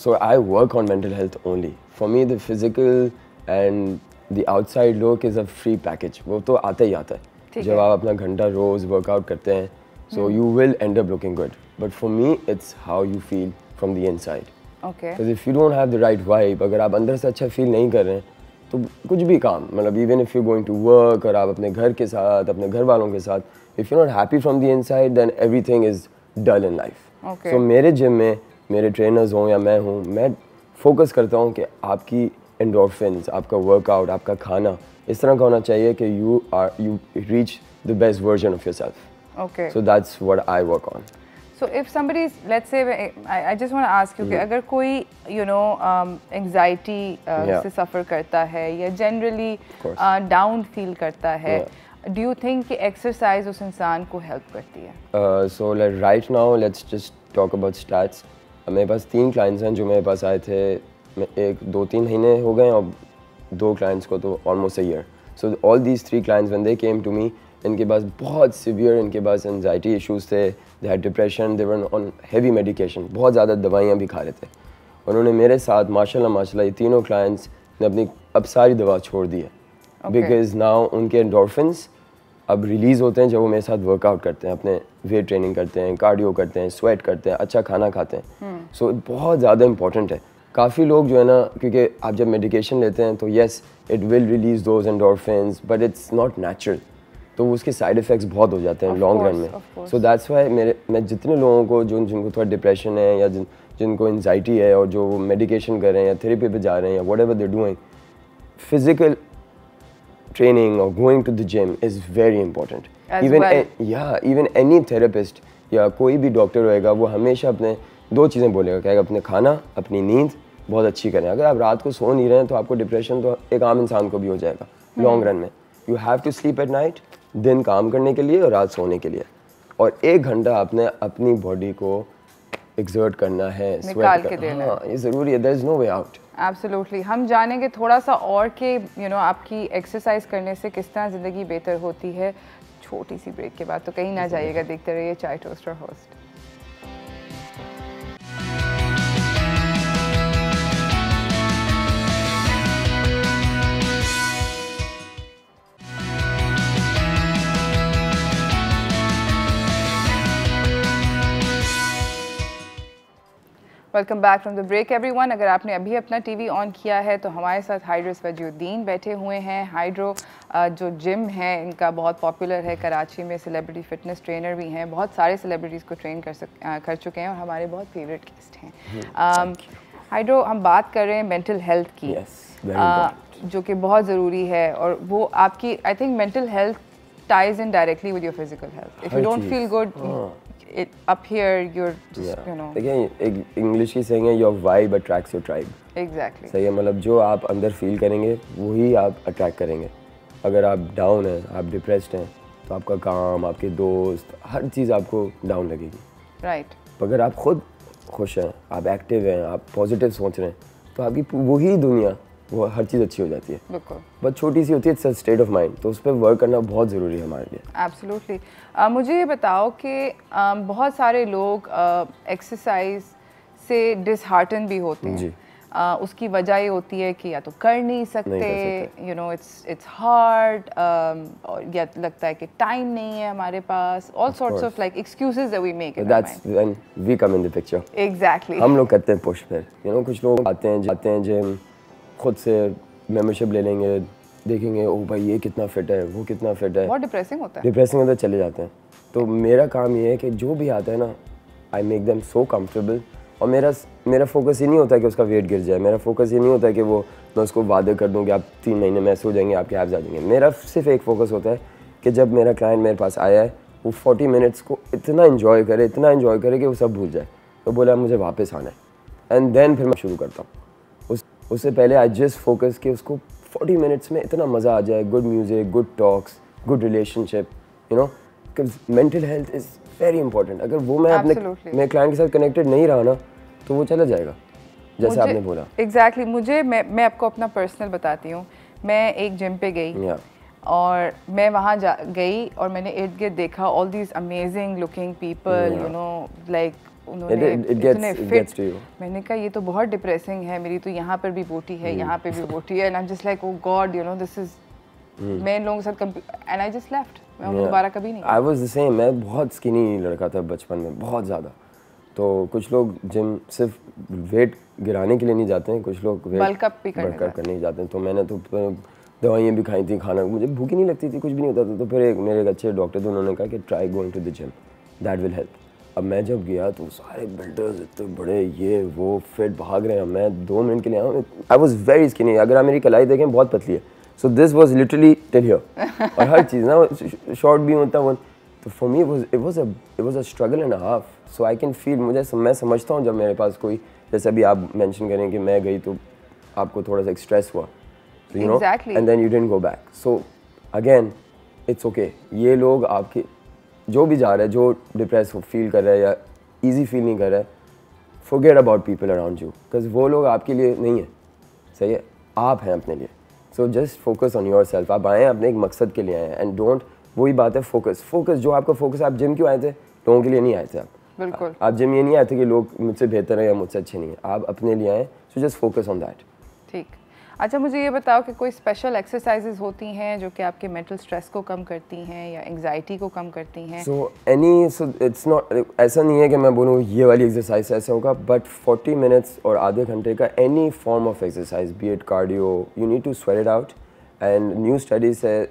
so I work on mental health only. For me, the physical and the outside look is a free package. वो तो आता ही आता है। जब आप अपना घंटा रोज वर्कआउट करते हैं, so you will end up looking good. But for me, it's how you feel from the inside. Okay. Because if you don't have the right vibe, अगर आप अंदर से अच्छा फील नहीं कर रहे हैं, तो कुछ भी काम, मतलब even if you're going to work और आप अपने घर के साथ, अपने घर वालों के साथ, if you're not happy from the inside, then everything is dull in life. Okay. So मेरे जिम में मेरे ट्रेनर्स हों या मैं हूँ, मैं फोकस करता हूँ कि आपकी एंडोर्फिन्स, आपका वर्कआउट, आपका खाना इस तरह का होना चाहिए कि you reach the best version of yourself. Okay. So that's what I work on. So if somebody, let's say, I just want to ask you कि अगर कोई anxiety से suffer करता है या generally down feel करता है, do you think कि exercise उस इंसान को help करती है? So like right now let's just talk about stats. मेरे पास 3 clients हैं जो मेरे पास आए थे, 1-2-3 महीने हो गए और 2 clients को तो almost a year. So all these 3 clients when they came to me, इनके पास बहुत severe, इनके पास anxiety issues थे, they had depression, they were on heavy medication, बहुत ज़्यादा दवाइयाँ भी खा रहे थे. उन्होंने मेरे साथ माशाल्लाह ये तीनों clients ने अपनी अब सारी दवा छोड़ दी है, because now उनके endorphins अब रिलीज़ होते हैं जब वो मेरे साथ वर्कआउट करते हैं, अपने वेट ट्रेनिंग करते हैं, कार्डियो करते हैं, स्वेट करते हैं, अच्छा खाना खाते हैं. सो बहुत ज़्यादा इंपॉर्टेंट है. काफ़ी लोग जो है ना, क्योंकि आप जब मेडिकेशन लेते हैं तो yes it will release those endorphins but it's not natural, तो उसके साइड इफ़ेक्ट्स बहुत हो जाते हैं लॉन्ग रन में. सो दैट्स वाई मैं जितने लोगों को जिनको थोड़ा डिप्रेशन है या जिनको एंजाइटी है और जो मेडिकेशन कर रहे हैं या थेरेपी पे जा रहे हैं या what ever they doing, physical training or going to the gym is very important. Even any therapist या कोई भी डॉक्टर होएगा वो हमेशा अपने 2 चीज़ें बोलेगा कि अपने खाना, अपनी नींद बहुत अच्छी करें. अगर आप रात को सो नहीं रहे हैं तो आपको डिप्रेशन तो एक आम इंसान को भी हो जाएगा लॉन्ग रन में. You have to sleep at night, दिन काम करने के लिए और रात सोने के लिए, और 1 घंटा आपने अपनी बॉडी को एक्सर्ट करना है, निकाल के देना है. ये ज़रूरी है. There is no way out. Absolutely. हम जानेंगे थोड़ा सा और कि आपकी एक्सरसाइज करने से किस तरह ज़िंदगी बेहतर होती है छोटी सी ब्रेक के बाद. तो कहीं ना जाइएगा, देखते रहिए Chai toaster host. Welcome back from the break everyone. अगर आपने अभी अपना टीवी ऑन किया है तो हमारे साथ हाइड्रो वजीउद्दीन बैठे हुए हैं. हाइड्रो जो जिम है इनका बहुत पॉपुलर है कराची में, सेलिब्रिटी फिटनेस ट्रेनर भी हैं, बहुत सारे सेलिब्रिटीज़ को ट्रेन कर चुके हैं और हमारे बहुत फेवरेट गेस्ट हैं. हाइड्रो, हम बात कर रहे हैं मेंटल हेल्थ की, जो कि बहुत ज़रूरी है, और वो आपकी I think mental health ties in directly with your physical health. If you don't feel good up here you're just देखिए इंग्लिश की saying है your vibe attracts your tribe. Exactly. सही है, मतलब जो आप अंदर फील करेंगे वही आप अट्रैक्ट करेंगे. अगर आप डाउन हैं, आप डिप्रेस्ड हैं, तो आपका काम, आपके दोस्त, हर चीज़ आपको डाउन लगेगी. राइट. अगर आप खुद खुश हैं, आप एक्टिव हैं, आप पॉजिटिव सोच रहे हैं, तो आपकी वही दुनिया, वो हर चीज़ अच्छी हो जाती है. बिल्कुल. बस छोटी सी होती है, इट्स स्टेट ऑफ माइंड, तो उस पर वर्क करना बहुत ज़रूरी है हमारे लिए. एब्सोल्युटली. मुझे ये बताओ कि बहुत सारे लोग एक्सरसाइज से डिसहार्टन भी होते हैं. जी. उसकी वजह ये होती है कि या तो कर नहीं सकते, इट्स हार्ड, और या लगता है कि टाइम नहीं है हमारे पास, all sorts of like excuses that we make. That's when we come in the picture. Exactly. हम लोग करते हैं पुश. फिर कुछ लोग आते हैं जिम, खुद से मेंबरशिप ले लेंगे, देखेंगे ओ भाई ये कितना फिट है, वो कितना फिट है. बहुत डिप्रेसिंग होता है. डिप्रेसिंग होता है, चले जाते हैं. तो मेरा काम ये है कि जो भी आता है ना, I make them so comfortable. और मेरा फोकस ये नहीं होता है कि उसका वेट गिर जाए. मेरा फोकस ये नहीं होता है कि मैं उसको वादे कर दूं कि आप 3 महीने में ऐसे हो जाएंगे, आपके एब्स आ जाएंगे. मेरा सिर्फ एक फोकस होता है कि जब मेरा क्लाइंट मेरे पास आया है वो 40 मिनट्स को इतना इन्जॉय करे कि वो सब भूल जाए. तो बोला मुझे वापस आना है, एंड देन फिर मैं शुरू करता हूँ. उससे पहले आई जस्ट फोकस कि उसको 40 मिनट्स में इतना मज़ा आ जाए. Good music, good talks, good relationship, because mental health is very important. अगर वो मैं अपने क्लाइंट के साथ कनेक्टेड नहीं रहा ना, तो वो चला जाएगा, जैसे आपने बोला. एग्जैक्टली. मैं आपको अपना पर्सनल बताती हूँ. मैं एक जिम पे गई और मैं वहाँ गई और मैंने इर्द गिर्द देखा all these amazing looking people, like उन्होंने फिट. मैंने कहा ये तो बहुत डिप्रेसिंग है, मेरी तो यहाँ पर भी बोटी है, यहाँ पे भी बोटी है, and I am just like oh God, this is. मैं इन लोगों के साथ एंड आई जस्ट लेफ्ट. मैं दोबारा कभी नहीं. I was the same. मैं बहुत स्किनी लड़का था बचपन में, बहुत ज़्यादा. तो कुछ लोग जिम सिर्फ वेट गिराने के लिए नहीं जाते हैं, कुछ लोग वेट बल्कअप भी करने जाते हैं. तो मैंने तो दवाइयाँ भी खाई थी, खाना मुझे भूख ही नहीं लगती थी, कुछ भी नहीं होता था. तो फिर मेरे एक अच्छे डॉक्टर थे, उन्होंने कहा कि try going to the gym, that will help. अब मैं जब गया तो सारे बिल्डर्स इतने बड़े, ये वो फिट भाग रहे हैं. मैं 2 मिनट के लिए आया. I was very skinny. अगर आप मेरी कलाई देखें बहुत पतली है. So this was literally till here. और हर चीज़ ना शॉर्ट भी होता है. तो for me it was a struggle and a half. So I can feel, मैं समझता हूँ जब मेरे पास कोई, जैसे अभी आप मेंशन करें कि मैं गई तो आपको थोड़ा सा स्ट्रेस हुआ, you know, and then you didn't go back, so again it's okay. ये लोग आपके जो भी जा रहे हैं, जो डिप्रेस फील कर रहे हैं या ईजी फील नहीं कर रहे हैं, forget about people around you, because वो लोग आपके लिए नहीं है, सही है, आप हैं अपने लिए। So just focus on your self. आप आए हैं अपने एक मकसद के लिए आए हैं, एंड डोंट, वही बात है फोकस जो आपका फोकस, आप जिम क्यों आए थे? लोगों के लिए नहीं आए थे आप, बिल्कुल। आप जिम ये नहीं आए थे कि लोग मुझसे बेहतर हैं या मुझसे अच्छे नहीं हैं, आप अपने लिए आए, so just focus on that. ठीक। अच्छा, मुझे ये बताओ कि कोई स्पेशल एक्सरसाइजेज होती हैं जो कि आपके मेंटल स्ट्रेस को कम करती हैं या एंग्जाइटी को कम करती हैं? सो इट्स नॉट, ऐसा नहीं है कि मैं बोलूँ ये वाली एक्सरसाइज ऐसा होगा, बट 40 मिनट्स और आधे घंटे का any form of exercise, be it cardio, you need to sweat it out. And new studies है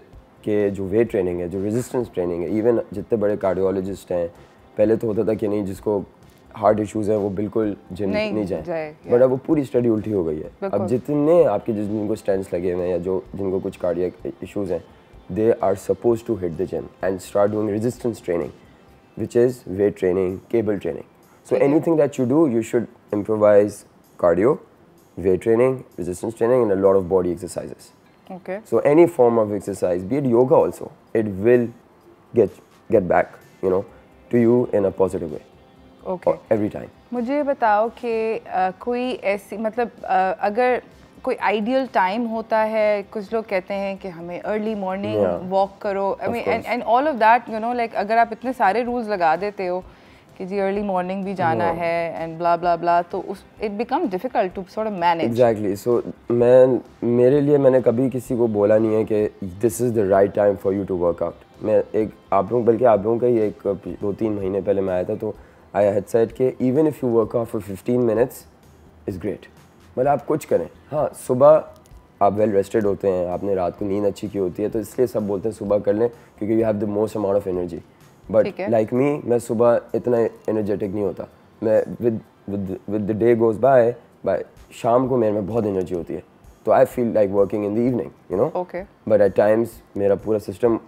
कि जो वेट ट्रेनिंग है, जो रेजिस्टेंस ट्रेनिंग है, इवन जितने बड़े कार्डियोलॉजिस्ट हैं, पहले तो होता था कि नहीं जिसको हार्ट इश्यूज़ हैं वो बिल्कुल जिम नहीं जाए, बट अब वो पूरी स्टडी उल्टी हो गई है। अब जितने आपके जिनको स्टेंट्स लगे हुए हैं या जो जिनको कुछ कार्डियक इश्यूज़ हैं, they are suppose to hit the gym and start doing resistance training, which is weight training, cable training. So anything that you do, you should improvise cardio, weight training, resistance training and a lot of body exercises. Okay. So any form of exercise, be it yoga also, it will get back, you know, to you in a positive way. Okay. Every time. मुझे बताओ कि कोई ऐसी, मतलब अगर कोई ideal time होता है, कुछ लोग कहते हैं कि हमें अर्ली मॉर्निंग वॉक करो, I mean and all of that, you no, like अगर आप इतने सारे रूल्स लगा देते हो कि जी अर्ली मॉर्निंग भी जाना है एंड ब्ला ब्ला ब्ला, तो उस it become difficult to sort of manage. Exactly. So मेरे लिए मैंने कभी किसी को बोला नहीं है कि this is the right time for you to work out. मैं एक आप लोग, बल्कि आप लोगों का ही एक 2-3 महीने पहले मैं आया था, तो आई हैड सेड कि even if you work out for 15 minutes is great. मतलब आप कुछ करें, हाँ सुबह आप वेल रेस्टेड होते हैं, आपने रात को नींद अच्छी की होती है, तो इसलिए सब बोलते हैं सुबह कर लें क्योंकि you have the most amount of energy. But like me, मैं सुबह इतना एनर्जेटिक नहीं होता, मैं with the day goes by शाम को मेरे में बहुत एनर्जी होती है, तो I feel like working in the evening, you know. But at times मेरा पूरा सिस्टम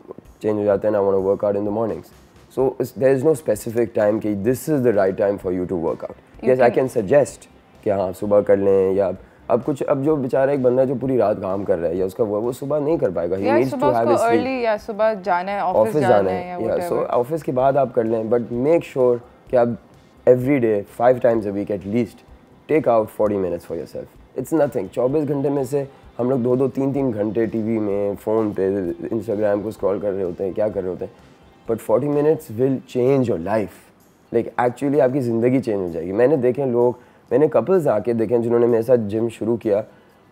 चेंज हो जाता है, I want to work out in the mornings. So there is no specific time कि this is the right time for you to work out. Yes, I can suggest कि हाँ सुबह कर लें, या अब जो बेचारा एक बंदा जो पूरी रात काम कर रहा है या उसका वो सुबह नहीं कर पाएगा, he needs to have his sleep, या सुबह जाना है, ऑफिस जाना है, या सो ऑफिस के बाद आप कर लें, बट मेक श्योर कि आप every day 5 times a week at least take out 40 minutes for yourself. It's nothing. 24 घंटे में से हम लोग 2-2, 3-3 घंटे टीवी में, फ़ोन पे, इंस्टाग्राम को स्क्रॉल कर रहे होते हैं, क्या कर रहे होते हैं, but 40 minutes will change your life. Like actually आपकी ज़िंदगी चेंज हो जाएगी। मैंने कपल्स आके देखे जिन्होंने मेरे साथ जिम शुरू किया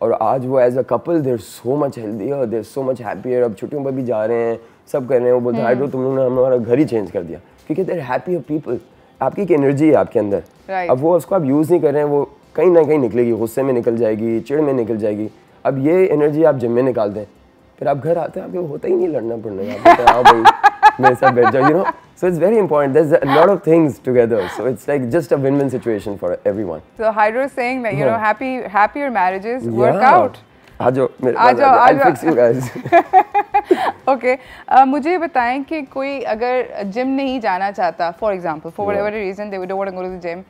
और आज वो as a couple they're so much healthier, they're so much happier. अब छुट्टियों पर भी जा रहे हैं, सब कर रहे हैं, वो बोलते हैं आई डो तुम लोगों ने हमारा घर ही चेंज कर दिया, क्योंकि देर हैप्पियर पीपल। आपकी एक एनर्जी है आपके अंदर, अब वो उसको आप यूज़ नहीं कर रहे हैं, वो कहीं ना कहीं निकलेगी, गुस्से में निकल जाएगी, चिड़ में निकल जाएगी। अब ये एनर्जी आप जिम में निकाल दें, फिर आप घर आते हैं, आपको होता ही नहीं लड़ना पड़ना, आप बोलते हैं हाँ भाई मेरे साथ बैठ जाओ, you know. So it's very important. There's a lot of things together. So it's like just a win-win situation for everyone. So Hydro is saying that, you know, happier marriages work out. आजो, I'll fix you guys. Okay. मुझे बताएं कि कोई अगर gym नहीं जाना चाहता, for example, for whatever reason they don't want to go to the gym,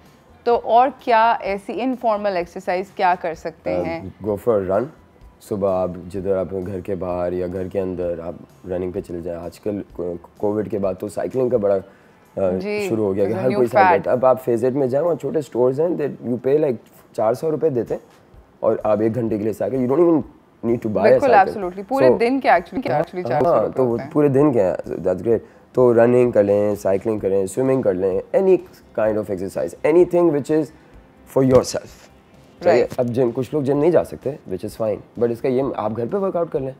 तो और क्या ऐसी informal exercise क्या कर सकते हैं? Go for a run. सुबह आप जिधर आप घर के बाहर या घर के अंदर आप रनिंग पे चले जाएं। आजकल कोविड के बाद तो साइकिलिंग का बड़ा शुरू हो गया कि हर कोई साइकिल। अब आप फेजेट में जाएं, वहाँ छोटे स्टोर्स हैं, दे यू पे लाइक 400 रुपये देते हैं और आप 1 घंटे के लिए cycle, you don't even need to buy a cycle. Absolutely पूरे दिन के एक्चुअली 400 रुपये तो पूरे दिन के, दैट्स ग्रेट। तो रनिंग कर लें, साइकिलिंग करें, स्विमिंग कर लें, any kind of exercise, anything which is for yourself. अब जिम, कुछ लोग जिम नहीं जा सकते, विच इज़ फाइन, बट इसका ये आप घर पे वर्कआउट कर लें।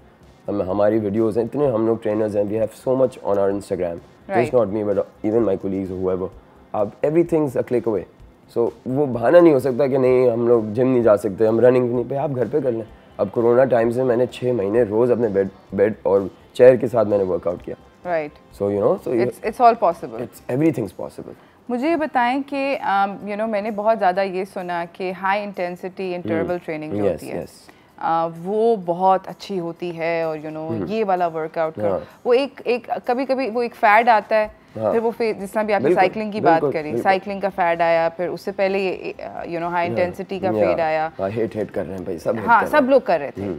हमारी वीडियोज़ हैं, इतने हम लोग ट्रेनर्स हैं, we have so much on our Instagram, just not me but even my colleagues however, आप everything's a click away. So वो बहाना नहीं हो सकता कि नहीं हम लोग जिम नहीं जा सकते, हम रनिंग नहीं पे, आप घर पे कर लें। अब कोरोना टाइम से मैंने 6 महीने रोज़ अपने बेड और चेयर के साथ मैंने वर्कआउट किया। Right. So you no, so it's all possible, it's everything's possible. मुझे ये बताएं कि यू नो मैंने बहुत ज़्यादा ये सुना कि हाई इंटेंसिटी इंटरवल ट्रेनिंग जो होती है वो बहुत अच्छी होती है, और यू नो ये वाला वर्कआउट करो, वो एक कभी-कभी वो एक फैड आता है फिर वो जिस तरह भी आपने साइकिलिंग की बात करी, साइकिलिंग का फैड आया, फिर उससे पहले ये यू नो हाई इंटेंसिटी का फेड आया। हिट कर रहे हैं भाई सब। हाँ, सब लोग कर रहे थे।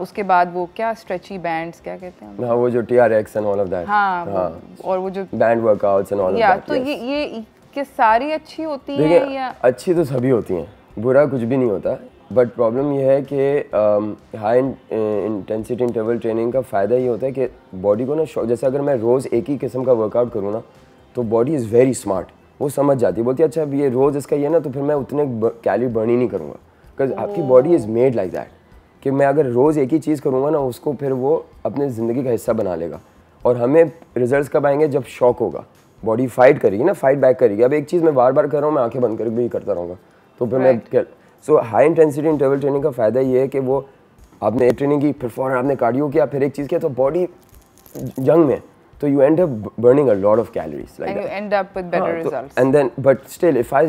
उसके बाद वो क्या स्ट्रेची बैंड्स क्या कहते हैं, हाँ वो जो TRX and all of that. हाँ, और वो जो band workouts and all of that. तो ये कि सारी अच्छी होती हैं या अच्छी तो सभी होती हैं, बुरा कुछ भी नहीं होता। बट प्रॉब्लम ये है कि हाई इंटेंसिटी इंटरवल ट्रेनिंग का फ़ायदा ये होता है कि बॉडी को ना, जैसे अगर मैं रोज़ एक ही किस्म का वर्कआउट करूँ ना, तो बॉडी इज़ वेरी स्मार्ट, वो समझ जाती है, बोलती है अच्छा अब ये रोज़ इसका ये ना, तो फिर मैं उतने कैलोरी बर्न ही नहीं करूँगा, बिकॉज आपकी body is made like that कि मैं अगर रोज़ एक ही चीज़ करूँगा ना, उसको फिर वो अपनी ज़िंदगी का हिस्सा बना लेगा। और हमें रिजल्ट्स कब आएंगे, जब शॉक होगा, बॉडी फाइट करेगी ना, फाइट बैक करेगी। अब एक चीज़ मैं बार बार कर रहा हूँ, मैं आंखें बंद करके भी करता रहूँगा, तो फिर मैं सो हाई इंटेंसिटी इंटरवल ट्रेनिंग का फ़ायदा ये है कि वो आपने ट्रेनिंग की, फिर फॉरन आपने कार्डियो किया, फिर एक चीज़ किया, तो बॉडी जंग में, तो you end up burning a lot of calories like and that. you end up with better results. And then, but still, if I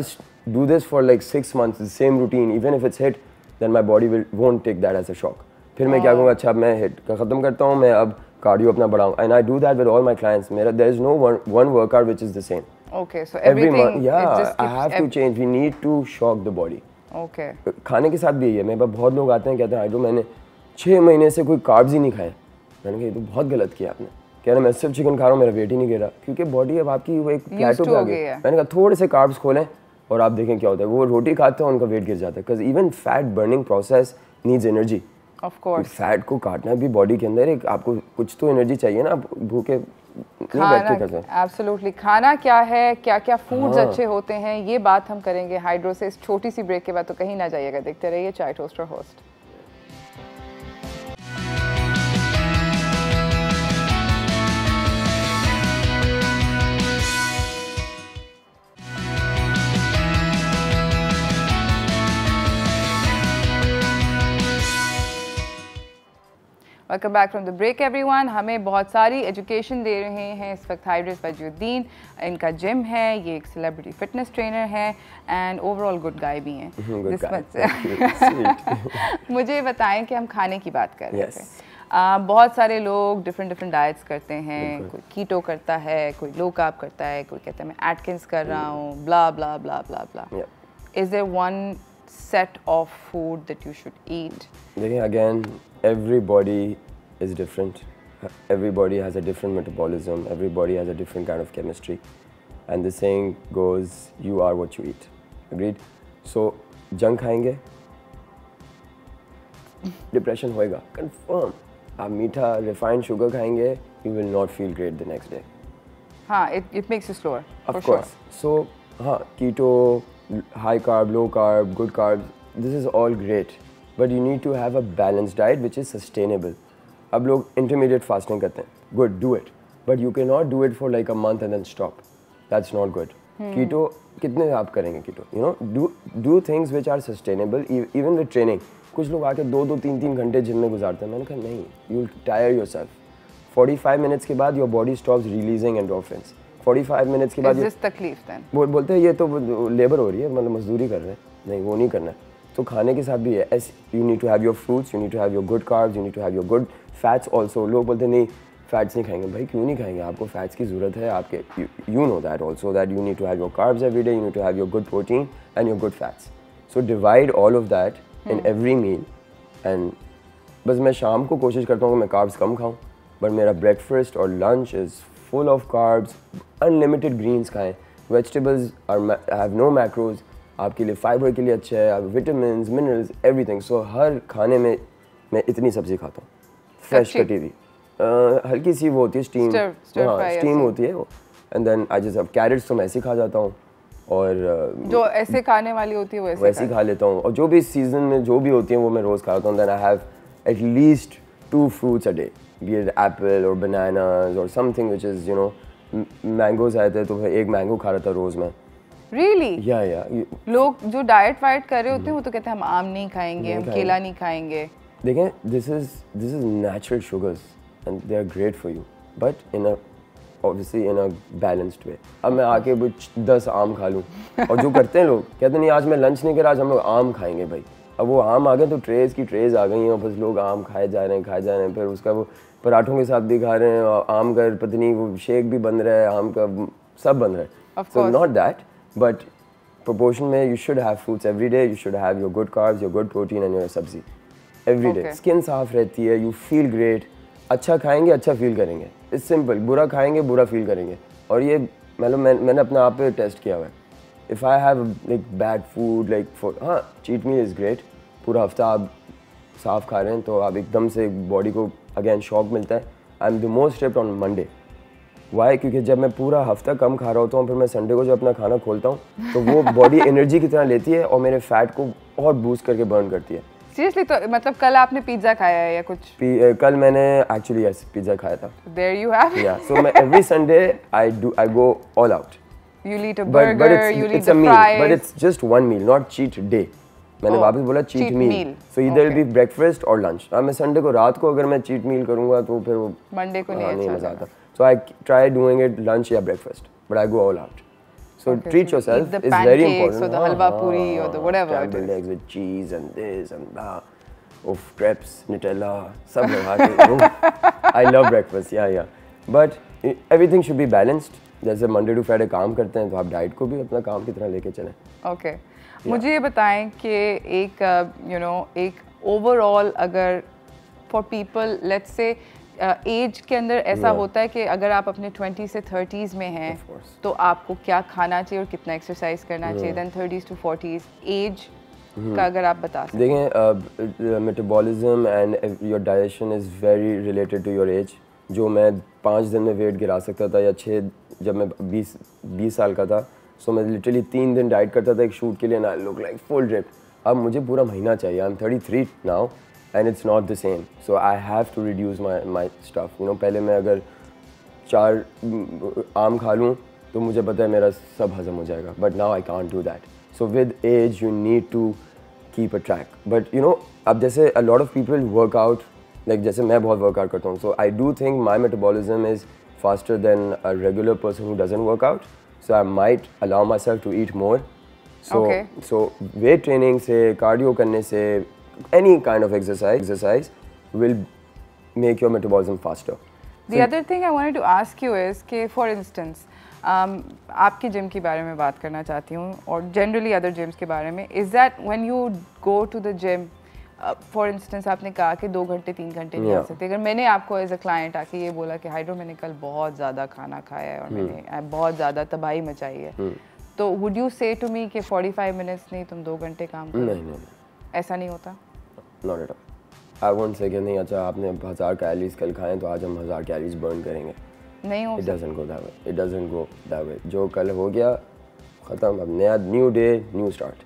do this for like 6 months, the same routine, even if it's hit, then my body won't take that as a shock. फिर मैं क्या कहूँगा, अच्छा अब मैं hit का ख़त्म करता हूँ, मैं अब cardio अपना बढ़ाऊँ. And I do that with all my clients. there is no one workout which is the same. Okay, so everything. Every month, yeah, I have to change. We need to shock the body. Okay. खाने के साथ भी यही है। मेरे पास बहुत लोग आते हैं, कहते हैं हाइड्रो मैंने 6 महीने से कोई कार्ब्स ही नहीं खाए। मैंने कहा ये तो बहुत गलत किया आपने। कह रहे मैं सिर्फ चिकन खा रहा हूँ, मेरा वेट ही नहीं गिरा, क्योंकि बॉडी अब आपकी वो एक प्लेटो पे आ गई है। मैंने कहा थोड़े से कार्ब्स खोलें और आप देखें क्या होता है। वो रोटी खाते हैं, उनका वेट गिर जाता है, because even fat burning process needs energy. Of course fat को काटना भी बॉडी के अंदर एक आपको कुछ तो एनर्जी चाहिए ना, आप भूखे नहीं बैठ के कर सकते। एब्सोल्युटली। खाना क्या है, क्या क्या फूड्स अच्छे होते हैं, ये बात हम करेंगे हाइड्रो से इस छोटी सी ब्रेक के बाद। तो कहीं ना जाइएगा, देखते रहिए Chai toaster host. Welcome back from the break everyone. हमें बहुत सारी एजुकेशन दे रहे हैं इस वक्त हाइड्रेस वजूद्दीन। इनका जिम है, ये एक सेलिब्रिटी फिटनेस ट्रेनर है एंड ओवरऑल गुड गाय भी हैं। मुझे बताएं कि हम खाने की बात कर रहे थे। बहुत सारे लोग डिफरेंट डाइट्स करते हैं, कोई कीटो करता है, कोई लो कार्ब करता है, कोई कहता है मैं एटकिंस कर रहा हूँ, blah blah blah blah blah. Is there one set of food that you should eat? Again, everybody is different. Everybody has a different metabolism. Everybody has a different kind of chemistry. And the saying goes, you are what you eat. Agreed? So, junk खाएंगे, depression होएगा, confirm. आप मीठा, refined sugar खाएंगे, you will not feel great the next day. हाँ, it makes you slower. Of course. So, हाँ, keto, high carb, low carb, good carbs, this is all great, but you need to have a balanced diet which is sustainable. अब लोग intermediate fasting करते हैं, good, do it, but you cannot do it for like a month and then stop. That's not good. Keto कितने आप करेंगे keto? You know, do things which are sustainable, even with training. कुछ लोग आके 2-3 घंटे gym में गुजारते हैं। मैंने कहा नहीं, you'll tire yourself. 45 minutes के बाद your body stops releasing endorphins. 45 minutes के बाद तकलीफ बोलते हैं ये तो लेबर हो रही है, मतलब मजदूरी कर रहे हैं। नहीं, वो नहीं करना है। तो खाने के साथ भी है, you need to have your fruits, you need to have your good carbs, you need to have your good fats also. लोग बोलते हैं नहीं फैट्स नहीं खाएंगे, भाई क्यों नहीं खाएंगे, आपको फैट्स की ज़रूरत है। आपके you know that also that you need to have your carbs every day, you need to have your good protein and your good fats. So divide all of that in every meal. And बस मैं शाम को कोशिश करता हूँ कि मैं carbs कम खाऊँ, बट मेरा ब्रेकफास्ट और lunch is full of carbs, unlimited greens खाएं, vegetables have no macros, आपके लिए फाइबर के लिए अच्छा है, vitamins, minerals, everything. So हर खाने में मैं इतनी सब्जी खाता हूँ, fresh कटी हुई, हल्की सी वो होती है steam, steam होती है वो, and then I just have carrots तो मैं ऐसे खा जाता हूँ, और जो ऐसे खाने वाली होती है वैसे खा लेता हूँ, और जो भी सीजन में जो भी होती है वो मैं रोज़ खाता हूँ। Then I have at least 2 fruits a day. Be it apple or bananas or something which is, you know, mangoes आए थे तो एक मैंगो खा रहा था रोज में। Really? Yeah. लोग जो डाइट वाइट कर रहे होते हैं वो तो कहते हैं हम आम नहीं खाएंगे, हम केला नहीं खाएंगे। देखें, this is natural sugars and they are great for you, but obviously in a balanced way. अब मैं आके 10 आम खा लूँ और जो करते हैं लोग कहते हैं नहीं आज मैं लंच नहीं करा, आज हम लोग आम खाएंगे भाई। अब वो आम आ गए तो ट्रेज की ट्रेज आ गई हैं और बस लोग आम खाए जा रहे हैं फिर उसका वो पराठों के साथ भी खा रहे हैं और आम का पत्नी वो शेक भी बन रहा है, आम का सब बन रहा है. So not that but proportion में you should have fruits every day, you should have your good carbs, your good protein and your सब्जी every day. Skin साफ रहती है, you feel great. अच्छा खाएंगे अच्छा फील करेंगे. It's simple. बुरा खाएंगे बुरा फील करेंगे. और ये मतलब मैंने अपने आप पे टेस्ट किया हुआ है. If I have like bad food like for हाँ cheat meal is great. पूरा हफ्ता आप साफ खा रहे हैं तो आप एकदम से बॉडी को अगेन शॉक मिलता है. I'm the most strict on Monday. Why क्योंकि जब मैं पूरा हफ्ता कम खा रहा होता हूँ फिर मैं संडे को जब अपना खाना खोलता हूँ तो वो बॉडी एनर्जी की तरह लेती है और मेरे फैट को और बूस्ट करके बर्न करती है. सीरियसली? तो मतलब कल आपने पिज्जा खाया है या कुछ? कल मैंने एक्चुअली यस पिज्जा खाया था. There you have. या सो मैं every Sunday I go all out. You eat a burger, you eat the fries, but it's just one meal not cheat day. मैंने वापस बोला चीट मील. सो इधर B breakfast और lunch. अब मैं Sunday को रात को अगर मैं चीट मील करूंगा तो फिर वो मंडे को नहीं मजा आता. So I try doing it lunch or breakfast, but I go all out. So treat yourself is very important. So the halwa puri or the whatever. Scrambled eggs with cheese and this and that. Of crepes, Nutella, सब लगा के. I love breakfast, yeah. But everything should be balanced. जैसे Monday to Friday काम करते हैं तो आप diet को भी अपना काम की तरह लेके चलें. Okay. मुझे ये बताएं कि एक एक ओवरऑल अगर for people let's say as के अंदर ऐसा होता है कि अगर आप अपने 20 से 30s में हैं तो आपको क्या खाना चाहिए और कितना एक्सरसाइज करना चाहिए. Then 30s to 40s as का अगर आप बता सकें. देखें metabolism and your digestion is very related to your age. जो मैं 5 दिन में वेट गिरा सकता था या 6 जब मैं 20 साल का था सो मैं लिटरली 3 दिन डाइट करता था एक शूट के लिए ना लुक लाइक फुल ड्रिप. अब मुझे पूरा महीना चाहिए. I am 33 now and it's not the same, so I have to reduce my stuff. पहले मैं अगर 4 आम खा लूँ तो मुझे पता है मेरा सब हजम हो जाएगा, but now I can't do that. So with age you need to keep a track. But अब जैसे a lot of people work out, like जैसे मैं बहुत workout करता हूँ, so I do think my metabolism is faster than a regular person who doesn't work out, so I might allow myself to eat more. So weight training से, cardio करने से, any kind of exercise will make your metabolism faster. The other thing I wanted to ask you is कि for instance आपके gym के बारे में बात करना चाहती हूँ और generally other gyms के बारे में. Is that when you go to the gym for instance आपने कहा कि 2 घंटे 3 घंटे नहीं आ सकते. अगर मैंने आपको एज अ क्लाइंट आके ये बोला कि हाइड्रो मैंने कल बहुत ज़्यादा खाना खाया है और मैंने बहुत ज़्यादा तबाही मचाई है तो would you say to me कि 45 minutes नहीं तुम 2 घंटे काम करो? नहीं ऐसा नहीं होता. Not at all. I won't say कि नहीं अच्छा आपने 1000 कैलोरीज कल खाएं तो आज हम 1000 कैलोरीज बर्न करेंगे. नहीं हो. It doesn't go that way. It doesn't go that way. जो कल हो गया ख़त्म. अब नया new day, new start.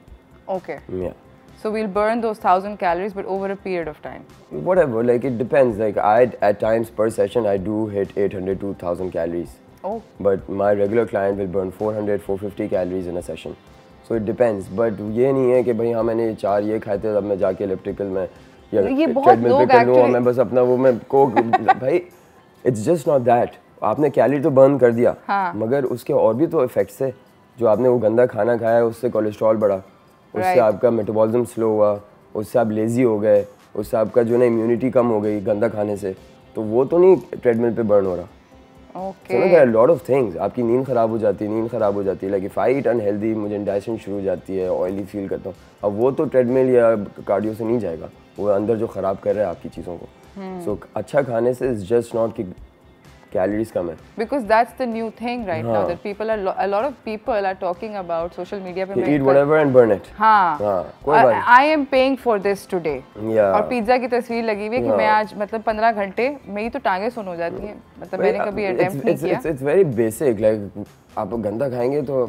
Okay. Yeah. So we'll burn those 1000 calories, but over a period of time. Whatever. Like it depends. Like at times per session I do hit 800 to 1000 calories. Oh. But my regular client will burn 400-450 calories in a session. So it depends. But ये नहीं है कि भाई हाँ मैंने 4 ये खाए थे अब मैं जाके इलेक्ट्रिकल में या ट्रेडमिल पे कर लूँ और मैं बस अपना वो मैं कोक भाई इट्स जस्ट नॉट दैट. आपने कैलोरी तो बर्न कर दिया मगर उसके और भी तो इफेक्ट्स है. जो आपने वो गंदा खाना खाया उससे कोलेस्ट्रॉल बढ़ा, उससे आपका मेटाबॉलिज्म स्लो हुआ, उससे आप लेजी हो गए, उससे आपका जो ना इम्यूनिटी कम हो गई गंदा खाने से. तो वो तो नहीं ट्रेडमिल पे बर्न हो रहा. Okay. So there are a lot of things. आपकी नींद ख़राब हो जाती है. Like if I eat unhealthy, मुझे इंडाइजेशन शुरू हो जाती है, ऑयली फील करता हूँ. अब वो तो ट्रेडमिल या कार्डियो से नहीं जाएगा, वो अंदर जो ख़राब कर रहा है आपकी चीज़ों को. So अच्छा खाने से is just not कि कैलोरीज कम है. Because that's the new thing right now that people are a lot of people are talking about social media पे. Eat whatever and burn it. हाँ. कोई बात नहीं. I am paying for this today. Yeah. और pizza की तस्वीर लगी हुई है कि मैं आज मतलब 15 घंटे मेरी तो टांगें सुन हो जाती हैं. मतलब मैंने कभी अटेम्प्ट नहीं किया. It's very basic. Like आप गंदा खाएंगे तो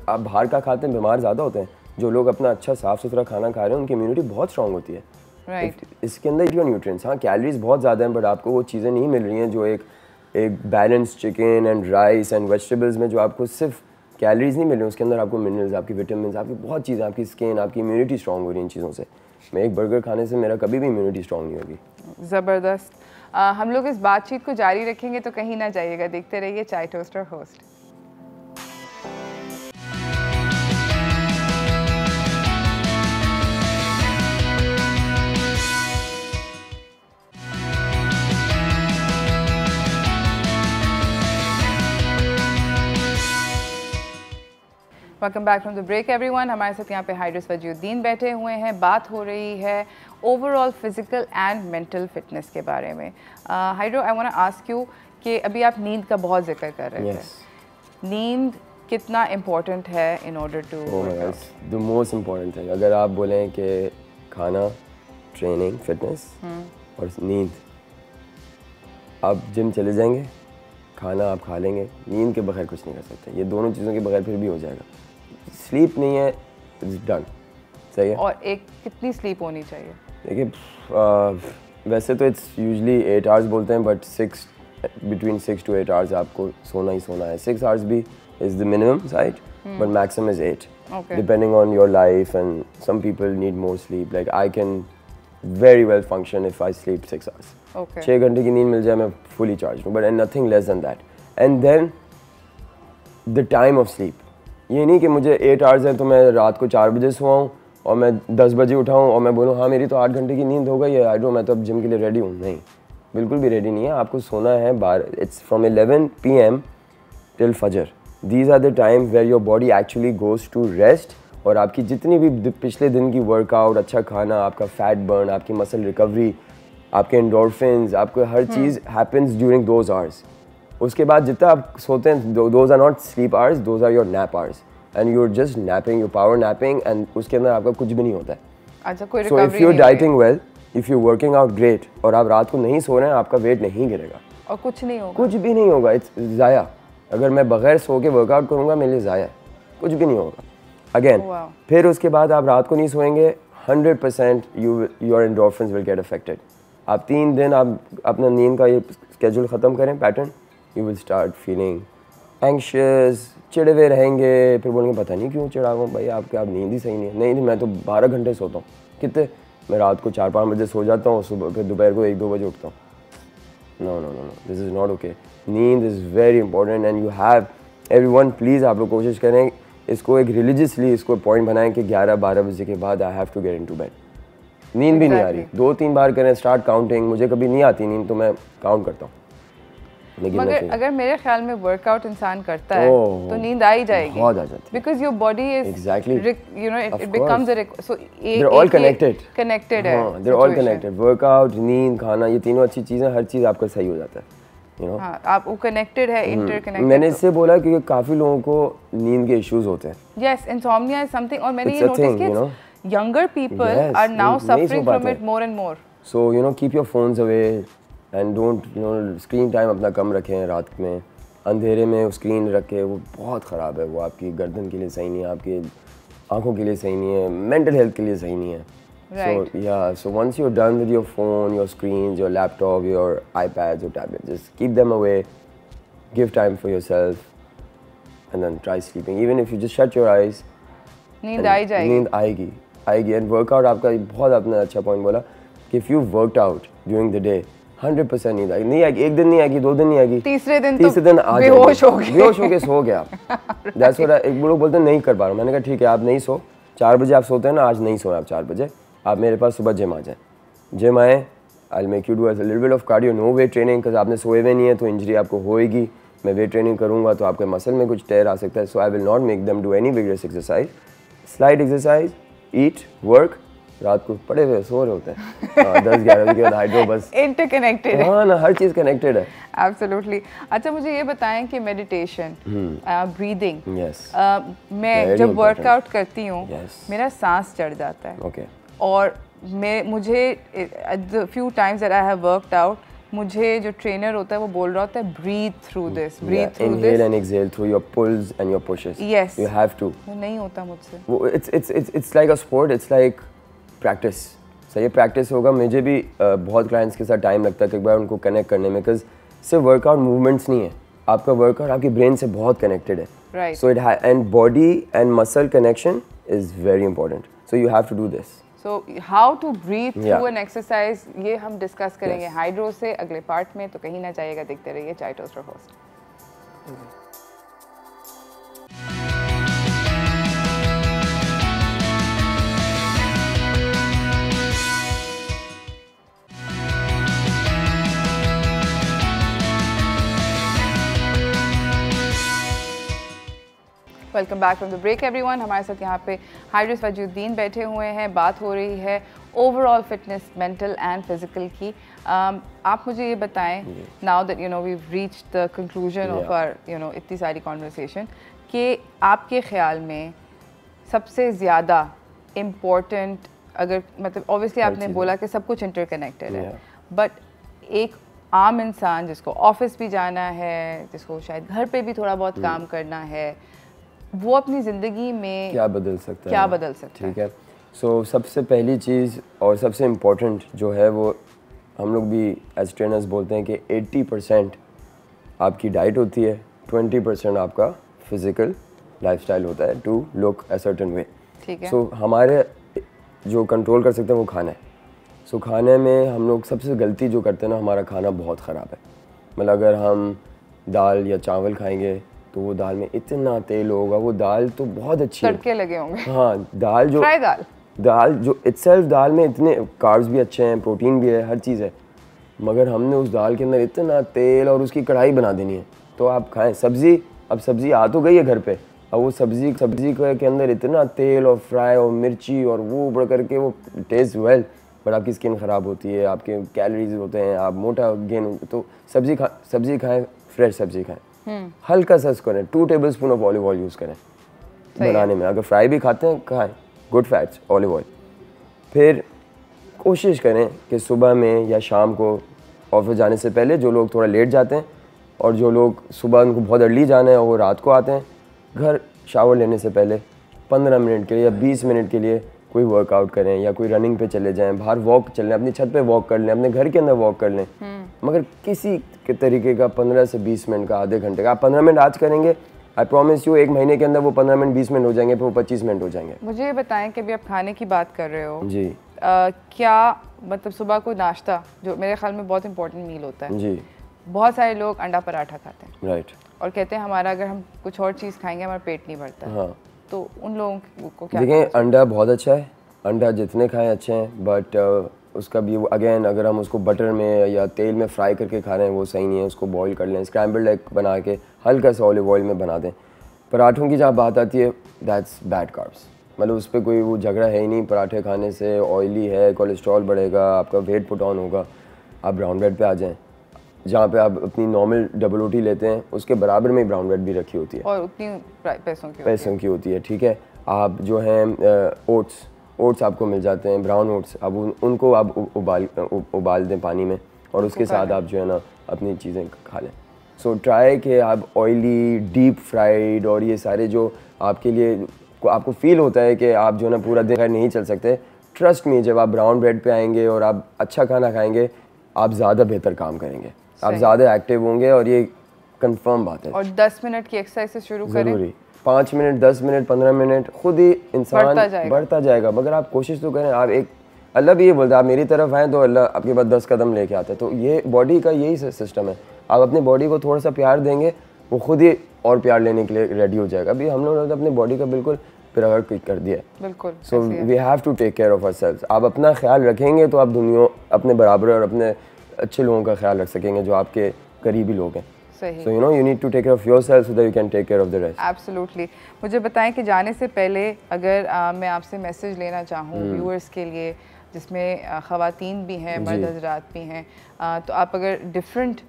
आप बाहर का खाते हैं बीमार ज़्यादा होते हैं. जो लोग अपना अच्छा साफ सुथरा खाना खा रहे हैं उनकी इम्यूनिटी बहुत स्ट्रांग होती है. Right. इसके अंदर जो न्यूट्रिएंट्स हाँ कैलोरीज बहुत ज़्यादा हैं बट आपको वो चीज़ें नहीं मिल रही हैं जो एक balance chicken and rice and vegetables में जो आपको सिर्फ कैलोरीज नहीं मिल रही, उसके अंदर आपको मिनरल्स, आपकी विटामिन, आपकी बहुत चीज़ें, आपकी स्किन, आपकी इम्यूनिटी स्ट्रांग हो रही है इन चीज़ों से. मैं एक बर्गर खाने से मेरा कभी भी इम्यूनिटी स्ट्रांग नहीं होगी. ज़बरदस्त. हम लोग इस बातचीत को जारी रखेंगे तो कहीं ना जाइएगा. देखते रहिए Chai toaster host. Welcome back from the break everyone. हमारे साथ यहाँ पे हाइड्रस वजीउद्दीन बैठे हुए हैं। बात हो रही है overall physical and mental fitness के बारे में। Hydro, I want to ask you कि अभी आप नींद का बहुत जिक्र कर रहे थे। नींद कितना इम्पोर्टेंट है in order to the most important thing. अगर आप बोलें कि खाना, ट्रेनिंग, फिटनेस और नींद, आप जिम चले जाएंगे, खाना आप खा लेंगे, नींद के बगैर कुछ नहीं कर सकते। ये दोनों चीज़ों के बगैर फिर भी हो जाएगा। स्लीप नहीं है, इट्स डन। सही है। और एक कितनी स्लीप होनी चाहिए? देखिए वैसे तो इट्स यूजली 8 आवर्स बोलते हैं, बट between 6 to 8 hours आपको सोना ही सोना है। 6 hours भी is the minimum side, but maximum is 8. Okay. Depending on your life, and some people need more sleep. Like I can very well function if I sleep 6 hours. Okay. 6 घंटे की नींद मिल जाए मैं fully charged हूँ, but nothing less than that. And then the time of sleep. ये नहीं कि मुझे 8 hours है तो मैं रात को 4 बजे सोऊं और मैं 10 बजे उठाऊं और मैं बोलूँ हाँ मेरी तो 8 घंटे की नींद हो गई है, आई डोंट, मैं तो अब जिम के लिए रेडी हूँ। नहीं, बिल्कुल भी रेडी नहीं है। आपको सोना है 12, इट्स फ्रॉम 11 PM टिल फजर। These are the time where your body actually goes to rest, और आपकी जितनी भी पिछले दिन की वर्कआउट, अच्छा खाना, आपका फैट बर्न, आपकी मसल रिकवरी, आपके एंडोर्फिन्स, आपको हर चीज़ हैपन्स ड्यूरिंग दोज आवर्स। उसके बाद जितना आप सोते हैं, those are not sleep hours, those are your nap hours, and you are just napping, your power napping, and उसके अंदर आपका कुछ भी नहीं होता है। अच्छा, कोई so if you dieting well, if you working out great, और आप रात को नहीं सो रहे हैं, आपका वेट नहीं गिरेगा और कुछ नहीं होगा। कुछ भी नहीं होगा। इट्स ज़ाया। अगर मैं बगैर सो के वर्कआउट करूँगा मेरे लिए ज़ाया, कुछ भी नहीं होगा। अगेन फिर उसके बाद आप रात को नहीं सोएंगे, 100% your endorphins will get affected. आप 3 दिन आप अपना नींद का ये स्केड्यूल ख़त्म करें, pattern, you will start feeling anxious, चिड़े हुए रहेंगे, फिर बोलेंगे पता नहीं क्यों चिड़ा हूँ भाई, आपके आप नींद ही सही नहीं है। नहीं, मैं तो 12 घंटे सोता हूँ। कितने? मैं रात को 4-5 बजे सो जाता हूँ, सुबह फिर दोपहर को 1-2 बजे उठता हूँ। No, this is not okay. नींद is very important, and you have everyone, please आप लोग कोशिश करें इसको एक रिलीजियसली इसको पॉइंट बनाएं कि 11-12 बजे के बाद I have to get into bed. नींद भी नहीं आ रही, 2-3 बार करें, स्टार्ट काउंटिंग। मुझे कभी नहीं आती नींद तो मैं काउंट करता हूँ। मगर अगर मेरे ख्याल में वर्कआउट इंसान करता है तो नींद आ ही जाएगी, बहुत आ जाती है, because your body is exactly, you know, it becomes a, so they are all connected है, they are all connected. Workout, नींद, खाना, ये तीनों अच्छी चीज़ें, हर चीज़ आपका सही हो जाता है, यू नो। हाँ, आप वो कनेक्टेड है, इंटरकनेक्टेड। मैंने इससे बोला क्योंकि काफ़ी लोगों को नींद के इश्यूज होते हैं। यस, इंसोम्निया इज समथिंग, और मैंने ये नोटिस किया younger people are now suffering from it more and more. So you know, keep your phones away and don't, you know, screen time अपना कम रखें। रात में अंधेरे में स्क्रीन रखें, वो बहुत ख़राब है। वो आपकी गर्दन के लिए सही नहीं है, आपकी आंखों के लिए सही नहीं है, मेंटल हेल्थ के लिए सही नहीं है। Right. So once you're done with your phone, your screens, your laptop, your iPads, your tablets, just keep them away, give time for yourself, and then try sleeping. Even if you just shut your eyes, नींद आ ही जाएगी। नींद आएगी। And workout, आपका बहुत अपना अच्छा point बोला कि if you worked out during the day, 100% नींद आएगी। नहीं आएगी, एक दिन नहीं आएगी, 2 दिन नहीं आएगी, तीसरे दिन बेहोश हो के सो गया आप। दैट्स व्हाट एक लोग बोलते हैं नहीं कर पा रहा हूँ। मैंने कहा ठीक है, आप नहीं सो, 4 बजे आप सोते हैं ना, आज नहीं सोए आप 4 बजे, आप मेरे पास सुबह जिम आ जाएं। जिम आए, I will make you do a little bit of cardio, no weight training, because आपने सोए हुए नहीं है तो इंजरी आपको होएगी। मैं वेट ट्रेनिंग करूँगा तो आपके मसल में कुछ टेयर आ सकता है। So I will not make them do any vigorous exercise, slight exercise, eat, work. रात को पड़े हुए सो रहे होते हैं 10-11 बजे के बाद, हाइड्रो बस इंटरकनेक्टेड है। हाँ ना, हर चीज़ कनेक्टेड है। एब्सोल्युटली। अच्छा, मुझे ये बताएं कि मेडिटेशन, ब्रीदिंग, मैं जब वर्कआउट करती हूँ मेरा सांस चढ़ जाता है, और मुझे few times that I have worked out, मुझे जो ट्रेनर होता है वो बोल रहा होता है breathe through this, breathe through this, inhale and exhale through your pulls and your pushes. Yes, you have to. वो नहीं होता मुझसे। वो it's like a sport, it's like practice. सही है, प्रैक्टिस होगा। मुझे भी बहुत क्लाइंट्स के साथ टाइम लगता है एक बार उनको कनेक्ट करने में, बिकॉज सिर्फ वर्कआउट मूवमेंट्स नहीं है, आपका वर्कआउट आपकी ब्रेन से बहुत कनेक्टेड है। Right. So it and body and muscle connection is very important, so you have to do this. So how to breathe through an exercise, ये हम डिस्कस करेंगे हाइड्रो से अगले पार्ट में, तो कहीं ना जाइएगा, देखते रहिए Chai toaster host. Welcome back from the break everyone. हमारे साथ यहाँ पे हाइड्रस वजूद्दीन बैठे हुए हैं। बात हो रही है overall fitness, mental and physical की। आप मुझे ये बताएं, now that you know we reached the conclusion of our इतनी सारी कॉन्वर्सेशन, कि आपके ख्याल में सबसे ज़्यादा इम्पोर्टेंट, अगर मतलब ऑब्वियसली आपने बोला कि सब कुछ इंटरकनेक्टेड है, बट एक आम इंसान जिसको ऑफिस भी जाना है, जिसको शायद घर पे भी थोड़ा बहुत काम करना है, वो अपनी ज़िंदगी में क्या बदल सकता है? ठीक है। सो सबसे पहली चीज़ और सबसे इम्पोर्टेंट जो है वो हम लोग भी एज ट्रेनर्स बोलते हैं कि 80% आपकी डाइट होती है, 20% आपका फिज़िकल लाइफस्टाइल होता है to look a certain way. ठीक है। सो हमारे जो कंट्रोल कर सकते हैं वो खाना है। सो खाने में हम लोग सबसे गलती जो करते हैं ना, हमारा खाना बहुत ख़राब है। मतलब अगर हम दाल या चावल खाएंगे तो वो दाल में इतना तेल होगा, वो दाल तो बहुत अच्छी है, तड़के लगे होंगे। हाँ, दाल जो दाल जो इटसेल्फ दाल में इतने कार्ब्स भी अच्छे हैं, प्रोटीन भी है, हर चीज़ है, मगर हमने उस दाल के अंदर इतना तेल और उसकी कढ़ाई बना देनी है। तो आप खाएं सब्ज़ी, अब सब्ज़ी आ तो गई है घर पे, अब वो सब्ज़ी के अंदर इतना तेल और फ्राई और मिर्ची और वो बढ़ करके वो टेस्ट वेल, बट आपकी स्किन ख़राब होती है, आपके कैलोरीज होते हैं, आप मोटा गेन। तो सब्ज़ी खाएं, फ्रेश सब्ज़ी खाएं, हल्का सा करें, 2 tablespoon of olive oil use करें बनाने में। अगर फ्राई भी खाते हैं खाएं, गुड फैट्स ऑलिव ऑयल। फिर कोशिश करें कि सुबह में या शाम को ऑफिस जाने से पहले, जो लोग थोड़ा लेट जाते हैं और जो लोग सुबह उनको बहुत अर्ली जाना है वो रात को आते हैं, घर शावर लेने से पहले 15 मिनट के लिए या 20 मिनट के लिए कोई वर्कआउट करें या कोई रनिंग पे चले जाएं, बाहर वॉक चल लें, अपनी छत पे वॉक कर लें, अपने घर के अंदर वॉक कर लें, मगर किसी के तरीके का 15 से 20 मिनट का, आधे घंटे का। आप 15 मिनट आज करेंगे, आई प्रॉमिस यू 1 महीने के अंदर वो 15 मिनट 20 मिनट हो जाएंगे, फिर वो 25 मिनट हो जाएंगे। मुझे ये बताएं कि अभी आप खाने की बात कर रहे हो जी, क्या मतलब सुबह को नाश्ता, जो मेरे ख्याल में बहुत इंपॉर्टेंट मील होता है जी, बहुत सारे लोग अंडा पराठा खाते हैं, राइट, और कहते हैं हमारा अगर हम कुछ और चीज़ खाएंगे हमारा पेट नहीं भरता। हाँ, तो उन लोगों को क्या? देखें, अंडा बहुत अच्छा है, अंडा जितने खाएं अच्छे हैं, बट उसका भी अगेन अगर हम उसको बटर में या तेल में फ्राई करके खा रहे हैं वो सही नहीं है। उसको बॉईल कर लें, स्क्रैम्बल्ड एग बना के हल्का सा ऑलिव ऑयल में बना दें। पराठों की जहाँ बात आती है, दैट्स बैड कार्ब्स, मतलब उस पर कोई वो झगड़ा है ही नहीं। पराठे खाने से ऑयली है, कोलेस्ट्रॉल बढ़ेगा, आपका वेट पुट ऑन होगा। आप ब्राउन ब्रेड पे आ जाएं, जहाँ पे आप अपनी नॉर्मल डबल रोटी लेते हैं उसके बराबर में ब्राउन ब्रेड भी रखी होती है और उतनी पैसों की होती है। ठीक है, आप जो हैं ओट्स आपको मिल जाते हैं, ब्राउन ओट्स, अब उनको आप उबाल दें पानी में, और उसके साथ आप जो है ना अपनी चीज़ें खा लें। सो ट्राई कि आप ऑयली, डीप फ्राइड और ये सारे जो आपके लिए आपको फील होता है कि आप जो है ना पूरा दिन नहीं चल सकते, ट्रस्ट मी, जब आप ब्राउन ब्रेड पे आएंगे और आप अच्छा खाना खाएंगे, आप ज़्यादा बेहतर काम करेंगे, आप ज़्यादा एक्टिव होंगे, और ये कंफर्म बात है। और 10 मिनट की एक्सरसाइज से शुरू करें, ज़रूरी 5 मिनट, 10 मिनट, 15 मिनट, खुद ही इंसान बढ़ता जाएगा। मगर आप कोशिश तो करें। आप एक, अल्लाह भी ये बोलता है आप मेरी तरफ आएँ तो अल्लाह आपके पास 10 कदम लेके आता है। तो ये बॉडी का यही सिस्टम है, आप अपनी बॉडी को थोड़ा सा प्यार देंगे, वो खुद ही और प्यार लेने के लिए रेडी हो जाएगा। अभी हम लोगों ने अपनी बॉडी का बिल्कुल प्यार कर दिया है, बिल्कुल। So we have to take care of ourselves. आप अपना ख्याल रखेंगे तो आप दुनिया अपने बराबर और अपने अच्छे लोगों का ख्याल रख सकेंगे जो आपके करीबी लोग हैं। सही। So you know you need to take care of yourself so that you can take care of the rest. Absolutely. मुझे बताएं कि जाने से पहले अगर मैं आपसे मैसेज लेना चाहूँ व्यूअर्स के लिए, जिसमें ख़वातीन भी हैं, मर्द हज़रात भी हैं, तो आप अगर डिफरेंट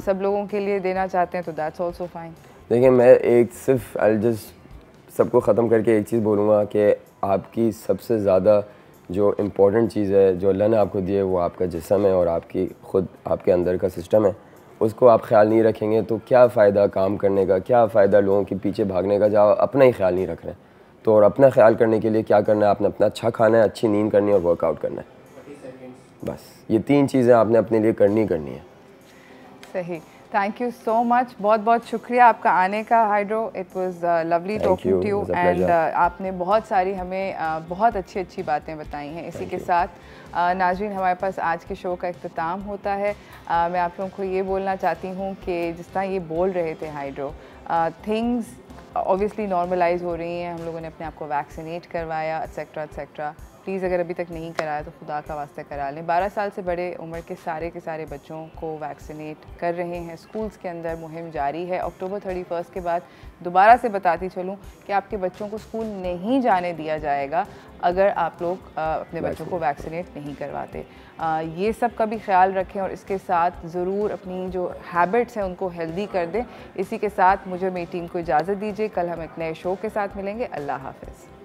सब लोगों के लिए देना चाहते हैं तो दैट्स ऑल्सो फाइन। देखिए, मैं एक सिर्फ आई जस्ट सबको ख़त्म करके एक चीज़ बोलूँगा कि आपकी सबसे ज़्यादा जो इम्पोर्टेंट चीज़ है जो अल्लाह ने आपको दी है वो आपका जिस्म है और आपकी खुद आपके अंदर का सिस्टम है। उसको आप ख्याल नहीं रखेंगे तो क्या फ़ायदा काम करने का, क्या फ़ायदा लोगों के पीछे भागने का, जब अपना ही ख्याल नहीं रख रहे हैं। तो और अपना ख्याल करने के लिए क्या करना है, आपने अपना अच्छा खाना है, अच्छी नींद करनी है और वर्कआउट करना है। बस ये 3 चीज़ें आपने अपने लिए करनी है। सही। थैंक यू सो मच, बहुत बहुत शुक्रिया आपका आने का Hydro. It was lovely talking to you, and आपने बहुत सारी हमें बहुत अच्छी अच्छी बातें बताई हैं। इसी के साथ नाज़रीन, हमारे पास आज के शो का इख्तिताम होता है। मैं आप लोगों को ये बोलना चाहती हूँ कि जिस तरह ये बोल रहे थे हाइड्रो, थिंग्स ऑब्वियसली नॉर्मलाइज हो रही हैं, हम लोगों ने अपने आप को वैक्सीनेट करवाया, एट्सेट्रा एट्सेट्रा, प्लीज़ अगर अभी तक नहीं कराया तो खुदा का वास्ते करा लें। 12 साल से बड़े उम्र के सारे बच्चों को वैक्सीनेट कर रहे हैं। स्कूल्स के अंदर मुहिम जारी है। अक्टूबर 31 के बाद दोबारा से बताती चलूँ कि आपके बच्चों को स्कूल नहीं जाने दिया जाएगा अगर आप लोग अपने बच्चों को वैक्सीनेट नहीं करवाते। ये सब का भी ख्याल रखें और इसके साथ ज़रूर अपनी जो हैबिट्स हैं उनको हेल्दी कर दें। इसी के साथ मुझे मेरी टीम को इजाज़त दीजिए। कल हम एक नए शो के साथ मिलेंगे। अल्लाह हाफ़िज़।